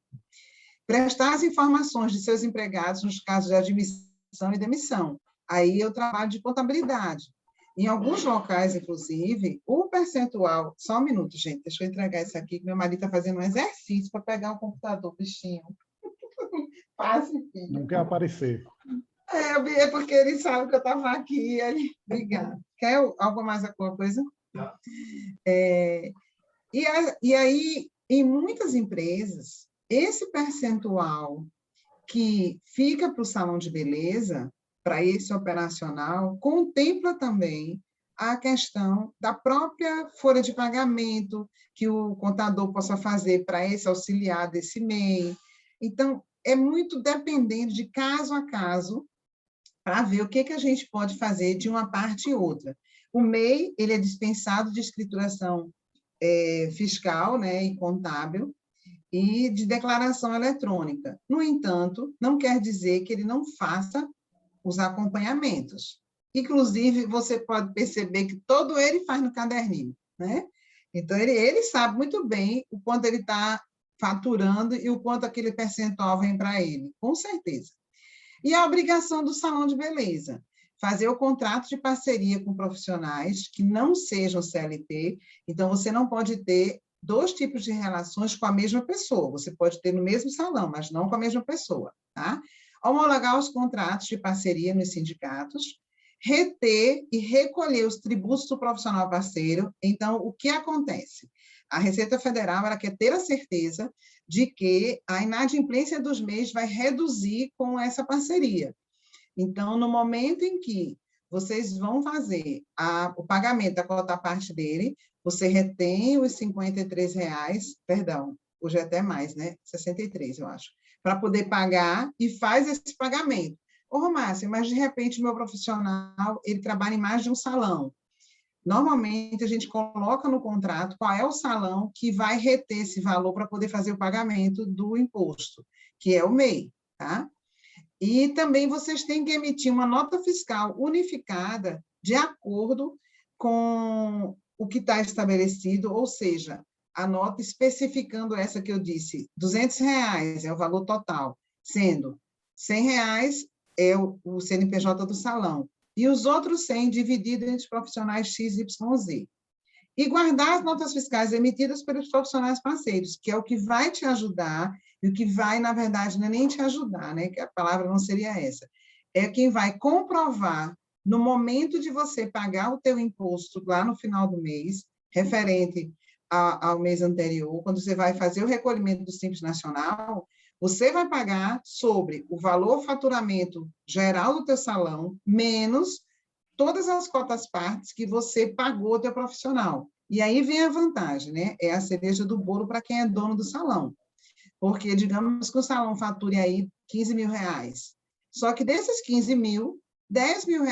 S1: Prestar as informações de seus empregados nos casos de admissão e demissão. Aí é o trabalho de contabilidade. Em alguns locais, inclusive, o percentual... Só um minuto, gente, deixa eu entregar isso aqui, que meu marido está fazendo um exercício para pegar o computador, bichinho. Passe, filho.
S5: Não quer aparecer.
S1: É porque ele sabe que eu estava aqui. Obrigada. Quer alguma coisa? E aí, em muitas empresas, esse percentual que fica para o salão de beleza, para esse operacional, contempla também a questão da própria folha de pagamento que o contador possa fazer para esse auxiliar desse MEI. Então, é muito dependente de caso a caso para ver o que a gente pode fazer de uma parte e outra. O MEI, ele é dispensado de escrituração fiscal, né, e contábil, e de declaração eletrônica. No entanto, não quer dizer que ele não faça os acompanhamentos. Inclusive, você pode perceber que todo ele faz no caderninho, né? Então, ele sabe muito bem o quanto ele está faturando e o quanto aquele percentual vem para ele, com certeza. E a obrigação do salão de beleza, fazer o contrato de parceria com profissionais que não sejam CLT, então você não pode ter 2 tipos de relações com a mesma pessoa, você pode ter no mesmo salão, mas não com a mesma pessoa, tá? Homologar os contratos de parceria nos sindicatos, reter e recolher os tributos do profissional parceiro. Então, o que acontece? A Receita Federal ela quer ter a certeza de que a inadimplência dos MEIs vai reduzir com essa parceria. Então, no momento em que vocês vão fazer o pagamento da cota parte dele, você retém os R$53, perdão, hoje é até mais, né? 63, eu acho, para poder pagar e faz esse pagamento. Ô, Romácia, mas de repente meu profissional, ele trabalha em mais de um salão. Normalmente, a gente coloca no contrato qual é o salão que vai reter esse valor para poder fazer o pagamento do imposto, que é o MEI, tá? E também vocês têm que emitir uma nota fiscal unificada de acordo com o que está estabelecido, ou seja, a nota especificando essa que eu disse, R$200 é o valor total, sendo R$100 é o CNPJ do salão, e os outros 100 divididos entre os profissionais X, Y, Z. E guardar as notas fiscais emitidas pelos profissionais parceiros, que é o que vai te ajudar, e o que vai, na verdade, não é nem te ajudar, né? Que a palavra não seria essa. É quem vai comprovar, no momento de você pagar o teu imposto lá no final do mês, referente ao mês anterior, quando você vai fazer o recolhimento do Simples Nacional, você vai pagar sobre o valor faturamento geral do teu salão, menos todas as cotas partes que você pagou ao teu profissional. E aí vem a vantagem, né? É a cereja do bolo para quem é dono do salão. Porque, digamos que o salão fature aí R$15 mil. Só que desses 15 mil, R$10 mil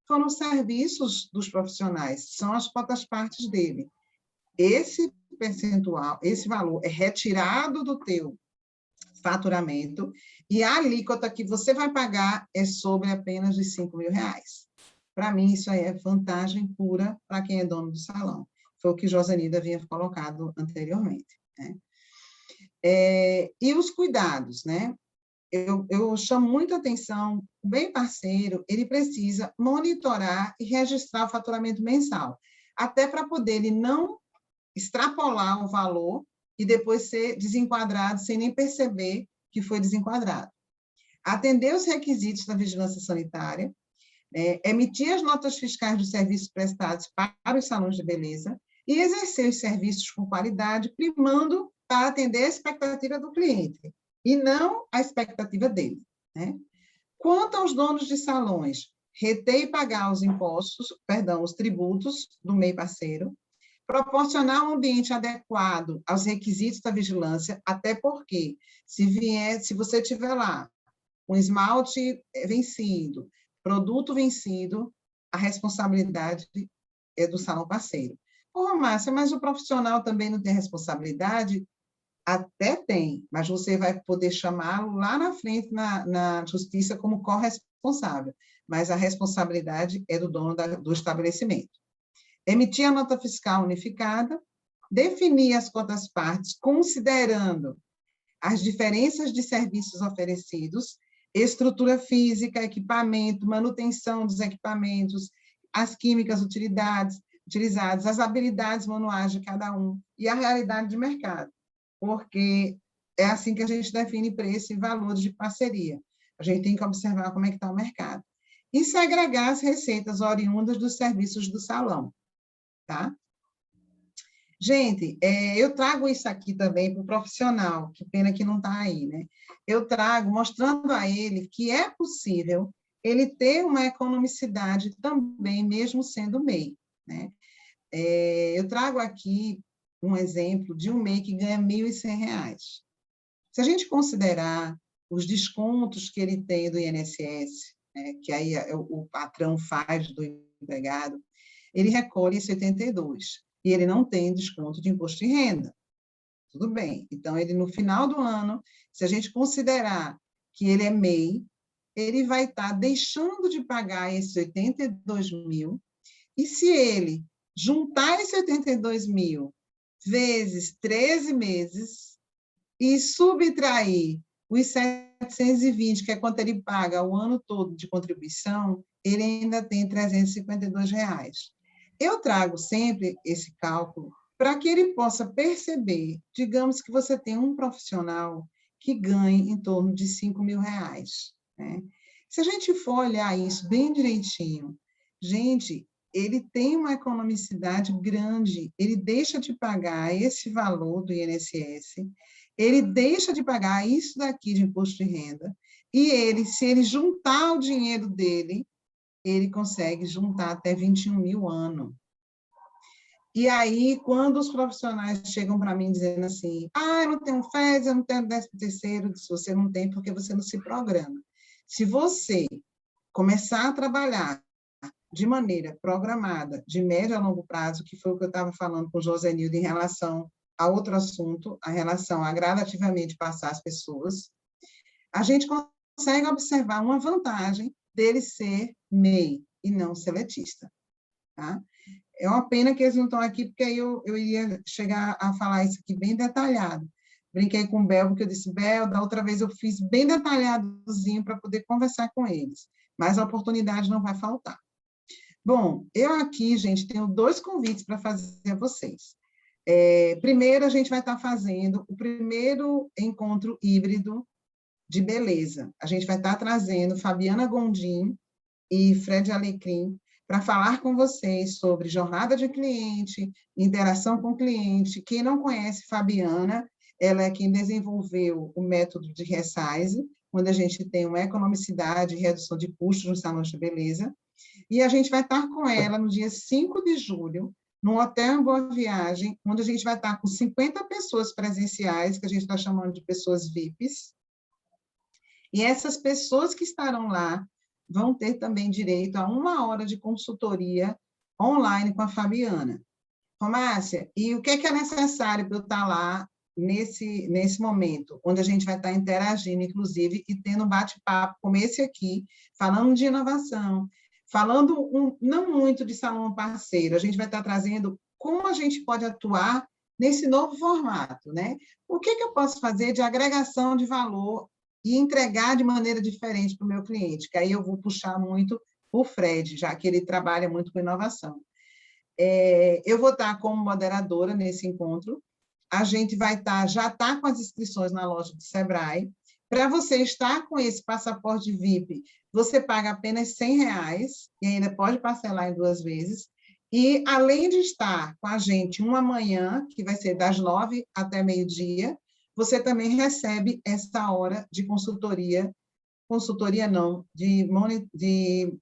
S1: foram os serviços dos profissionais, são as cotas partes dele. Esse percentual, esse valor é retirado do teu faturamento e a alíquota que você vai pagar é sobre apenas os R$5 mil. Para mim, isso aí é vantagem pura para quem é dono do salão. Foi o que Josenilda havia colocado anteriormente, né? E os cuidados, né? Eu chamo muita atenção, o bem parceiro, ele precisa monitorar e registrar o faturamento mensal, até para poder ele não extrapolar o valor e depois ser desenquadrado sem nem perceber que foi desenquadrado. Atender os requisitos da vigilância sanitária, emitir as notas fiscais dos serviços prestados para os salões de beleza e exercer os serviços com qualidade, primando para atender a expectativa do cliente e não a expectativa dele, né? Quanto aos donos de salões, reter e pagar os impostos, os tributos do MEI parceiro, proporcionar um ambiente adequado aos requisitos da vigilância, até porque, se você tiver lá um esmalte vencido, produto vencido, a responsabilidade é do salão parceiro. Ô, Márcia, mas o profissional também não tem responsabilidade? Até tem, mas você vai poder chamá-lo lá na frente, na justiça, como corresponsável. Mas a responsabilidade é do dono do estabelecimento. Emitir a nota fiscal unificada, definir as cotas-partes, considerando as diferenças de serviços oferecidos, estrutura física, equipamento, manutenção dos equipamentos, as químicas utilizadas, as habilidades manuais de cada um e a realidade de mercado, porque é assim que a gente define preço e valores de parceria. A gente tem que observar como é que está o mercado. E segregar as receitas oriundas dos serviços do salão, tá? Gente, eu trago isso aqui também para o profissional, que pena que não está aí, né? Eu trago mostrando a ele que é possível ele ter uma economicidade também, mesmo sendo MEI, né? Eu trago aqui um exemplo de um MEI que ganha R$ 1.100. Se a gente considerar os descontos que ele tem do INSS, né, que aí o patrão faz do empregado, ele recolhe 72 e ele não tem desconto de imposto de renda. Tudo bem. Então, ele, no final do ano, se a gente considerar que ele é MEI, ele vai estar deixando de pagar esses 82 mil, e se ele juntar esses 82 mil vezes 13 meses e subtrair os 720, que é quanto ele paga o ano todo de contribuição, ele ainda tem R$ 352. Eu trago sempre esse cálculo para que ele possa perceber, digamos que você tem um profissional que ganhe em torno de R$ 5.000, né? Se a gente for olhar isso bem direitinho, gente, ele tem uma economicidade grande, ele deixa de pagar esse valor do INSS, ele deixa de pagar isso daqui de imposto de renda, e ele, se ele juntar o dinheiro dele, ele consegue juntar até 21 mil ano. E aí, quando os profissionais chegam para mim dizendo assim, eu não tenho FES, eu não tenho 13º, se você não tem, porque você não se programa. Se você começar a trabalhar de maneira programada, de médio a longo prazo, que foi o que eu estava falando com o José Nildo em relação a outro assunto, a relação a gradativamente passar as pessoas, a gente consegue observar uma vantagem dele ser MEI e não seletista, tá? É uma pena que eles não estão aqui, porque aí eu iria chegar a falar isso aqui bem detalhado. Brinquei com o Bel, porque eu disse, Bel, da outra vez eu fiz bem detalhadozinho para poder conversar com eles, mas a oportunidade não vai faltar. Bom, eu aqui, gente, tenho 2 convites para fazer a vocês. Primeiro, a gente vai estar fazendo o primeiro encontro híbrido de beleza. A gente vai estar trazendo Fabiana Gondim e Fred Alecrim para falar com vocês sobre jornada de cliente, interação com o cliente. Quem não conhece Fabiana, ela é quem desenvolveu o método de resize, onde a gente tem uma economicidade e redução de custos nos salões de beleza. E a gente vai estar com ela no dia 5 de julho, no Hotel em Boa Viagem, onde a gente vai estar com 50 pessoas presenciais, que a gente está chamando de pessoas VIPs. E essas pessoas que estarão lá vão ter também direito a 1 hora de consultoria online com a Fabiana. Márcia, e o que é necessário para eu estar lá nesse momento, onde a gente vai estar interagindo, inclusive, e tendo um bate-papo como esse aqui, falando de inovação, falando não muito de salão parceiro, a gente vai estar trazendo como a gente pode atuar nesse novo formato, né? O que eu posso fazer de agregação de valor e entregar de maneira diferente para o meu cliente, que aí eu vou puxar muito o Fred, já que ele trabalha muito com inovação. Eu vou estar como moderadora nesse encontro, a gente já está com as inscrições na loja do Sebrae. Para você estar com esse passaporte VIP, você paga apenas R$100 e ainda pode parcelar em 2 vezes. E, além de estar com a gente uma manhã, que vai ser das 9 até meio-dia, você também recebe essa hora de de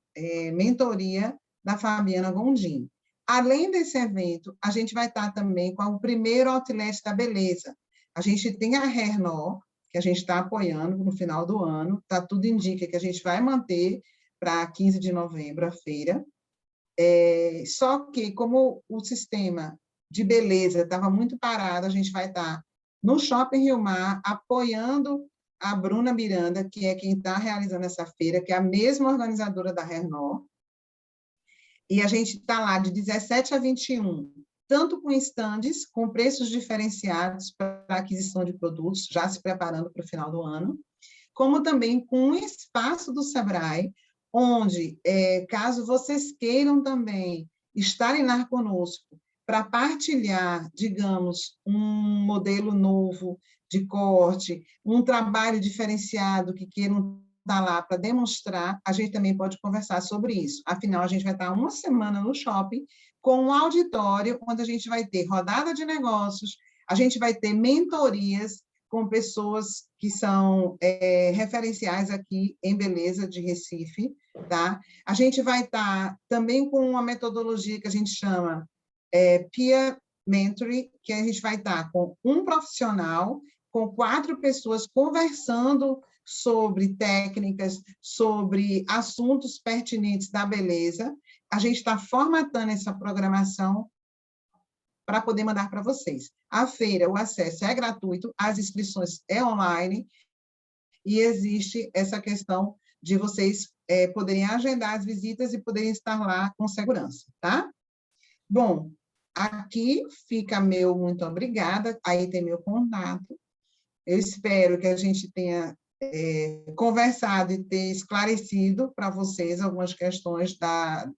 S1: mentoria da Fabiana Gondim. Além desse evento, a gente vai estar também com o primeiro Outlet da Beleza. A gente tem a Hairnor, que a gente está apoiando no final do ano, tudo indica que a gente vai manter para 15 de novembro a feira. Só que, como o sistema de beleza estava muito parado, a gente vai estar no Shopping Rio Mar, apoiando a Bruna Miranda, que é quem está realizando essa feira, que é a mesma organizadora da Renault, e a gente está lá de 17 a 21, tanto com estandes, com preços diferenciados para aquisição de produtos, já se preparando para o final do ano, como também com um espaço do Sebrae, onde, caso vocês queiram também estarem lá conosco para partilhar, digamos, um modelo novo de corte, um trabalho diferenciado que queiram estar lá para demonstrar, a gente também pode conversar sobre isso. Afinal, a gente vai estar uma semana no shopping com um auditório onde a gente vai ter rodada de negócios, a gente vai ter mentorias com pessoas que são referenciais aqui em beleza de Recife, tá? A gente vai estar também com uma metodologia que a gente chama Peer Mentoring, que a gente vai estar com um profissional, com 4 pessoas conversando sobre técnicas, sobre assuntos pertinentes da beleza. A gente está formatando essa programação para poder mandar para vocês. A feira, o acesso é gratuito, as inscrições é online, e existe essa questão de vocês poderem agendar as visitas e poderem estar lá com segurança, tá? Bom, aqui fica meu muito obrigada, aí tem meu contato. Eu espero que a gente tenha conversado e ter esclarecido para vocês algumas questões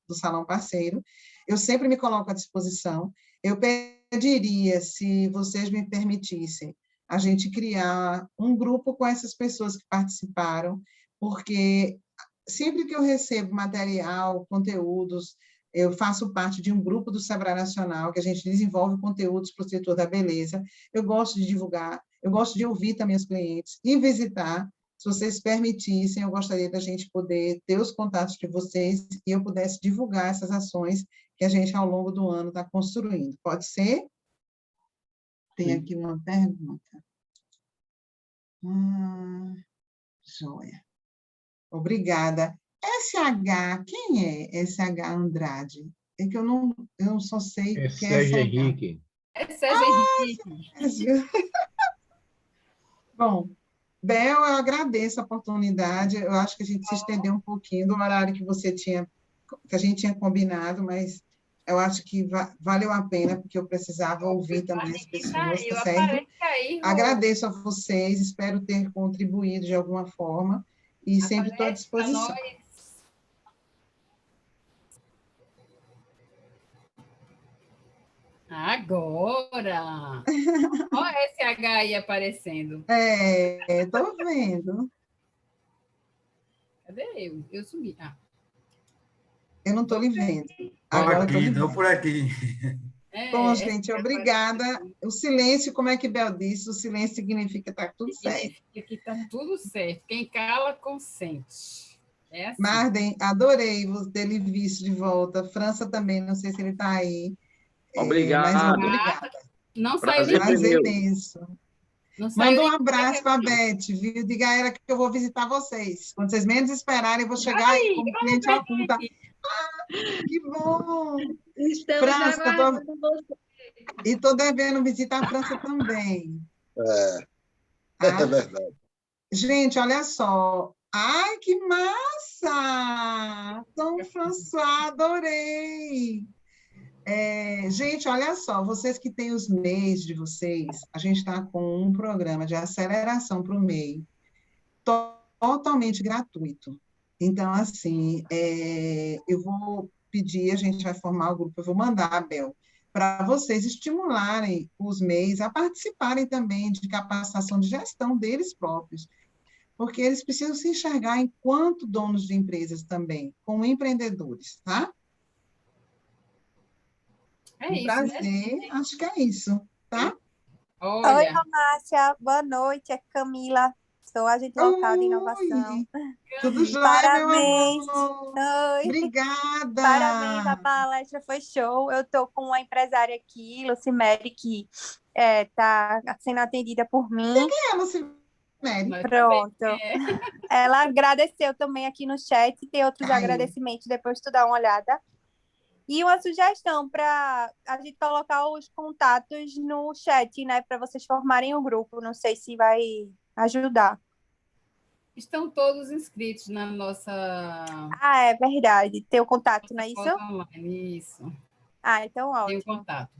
S1: do Salão Parceiro. Eu sempre me coloco à disposição. Eu pediria, se vocês me permitissem, a gente criar um grupo com essas pessoas que participaram, porque sempre que eu recebo material, conteúdos, eu faço parte de um grupo do Sebrae Nacional, que a gente desenvolve conteúdos para o setor da beleza. Eu gosto de divulgar, eu gosto de ouvir também os clientes e visitar. Se vocês permitissem, eu gostaria da gente poder ter os contatos de vocês e eu pudesse divulgar essas ações que a gente, ao longo do ano, está construindo. Pode ser? Tem aqui uma pergunta. Joia. Obrigada. SH, quem é SH Andrade? É que eu não só sei
S6: É
S1: que é
S6: Sérgio
S1: SH.
S6: Henrique.
S4: É Sérgio Henrique.
S1: Bom, Bel, eu agradeço a oportunidade. Eu acho que a gente se estendeu um pouquinho do horário que que a gente tinha combinado, mas eu acho que valeu a pena, porque eu precisava ouvir também as pessoas, tá certo? Agradeço a vocês, espero ter contribuído de alguma forma e sempre estou à disposição.
S4: Agora! Olha esse H aí aparecendo.
S1: Estou vendo.
S4: Cadê eu? Eu sumi.
S1: Eu não estou lhe vendo.
S7: Agora estou por aqui.
S1: Bom, gente, obrigada. O silêncio, como é que Bel disse? O silêncio significa que está tudo certo.
S4: Significa que está tudo certo. Quem cala, consente. É assim.
S1: Marden, adorei ter lhe visto de volta. França também, não sei se ele está aí.
S2: Obrigado.
S1: Mas muito obrigada.
S4: Não saiu
S1: Prazer imenso. Manda um abraço para a Beth, viu? Diga a ela que eu vou visitar vocês. Quando vocês menos esperarem, eu vou chegar aí como cliente oculta. Que bom!
S8: Estamos aguardando você.
S1: E estou devendo visitar a França também.
S3: É verdade.
S1: Gente, olha só. Ai, que massa! Tom François, adorei! Gente, olha só, vocês que têm os MEIs de vocês, a gente está com um programa de aceleração para o MEI, totalmente gratuito. Então, assim, eu vou pedir, a gente vai formar o grupo, eu vou mandar, Bel, para vocês estimularem os MEIs a participarem também de capacitação de gestão deles próprios, porque eles precisam se enxergar enquanto donos de empresas também, como empreendedores, tá?
S4: Isso,
S1: prazer, né? Acho que é isso, tá?
S8: Olha. Oi, Márcia, boa noite, é Camila, sou agente local de inovação.
S1: Tudo jóia,
S8: parabéns.
S1: Oi. Obrigada.
S8: Parabéns, a palestra foi show. Eu estou com uma empresária aqui, Lucimere, que está sendo atendida por mim.
S1: Quem é Lucimere?
S8: Pronto. Ela agradeceu também aqui no chat, tem outros agradecimentos, depois tu dá uma olhada. E uma sugestão para a gente colocar os contatos no chat, né? Para vocês formarem o grupo. Não sei se vai ajudar.
S4: Estão todos inscritos na nossa
S8: Ah, é verdade. Ter o contato, não é isso?
S4: conta online. Isso.
S8: Ah, então
S4: Tem o
S8: ótimo.
S4: contato.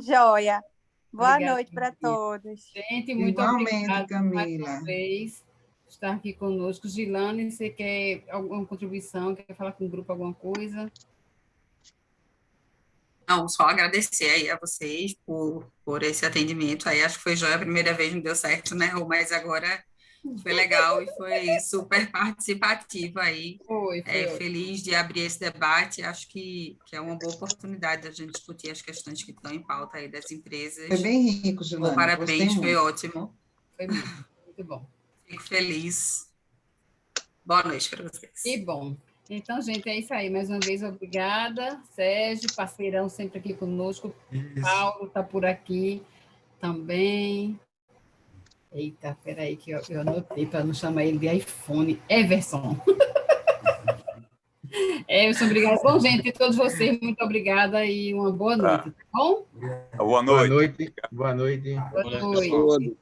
S8: Joia. Boa
S4: Obrigada,
S8: noite para todos.
S4: gente. Muito
S1: Igualmente,
S4: obrigada mais
S1: Camila.
S4: uma vez por estar aqui conosco. Gilane, você quer alguma contribuição? Quer falar com o grupo alguma coisa?
S6: Não, só agradecer aí a vocês por esse atendimento. Aí acho que foi joia, a primeira vez não deu certo, né, Rô? Mas agora foi legal e foi super participativo aí.
S4: Foi
S6: Feliz de abrir esse debate. Acho que é uma boa oportunidade da gente discutir as questões que estão em pauta aí das empresas.
S1: Foi bem rico, Gilane.
S6: Parabéns, foi ótimo.
S4: Foi mesmo, muito bom.
S6: Fico feliz. Boa noite para vocês.
S4: Que bom. Então, gente, é isso aí. Mais uma vez, obrigada. Sérgio, parceirão sempre aqui conosco.
S7: Isso.
S4: Paulo está por aqui também. Eita, peraí, que eu anotei para não chamar ele de iPhone. Everson. Everson, obrigada. Bom, gente, todos vocês, muito obrigada e uma boa noite, tá bom?
S9: Boa noite.
S7: Boa noite.
S4: Boa noite.
S3: Todo.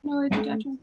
S8: Boa noite.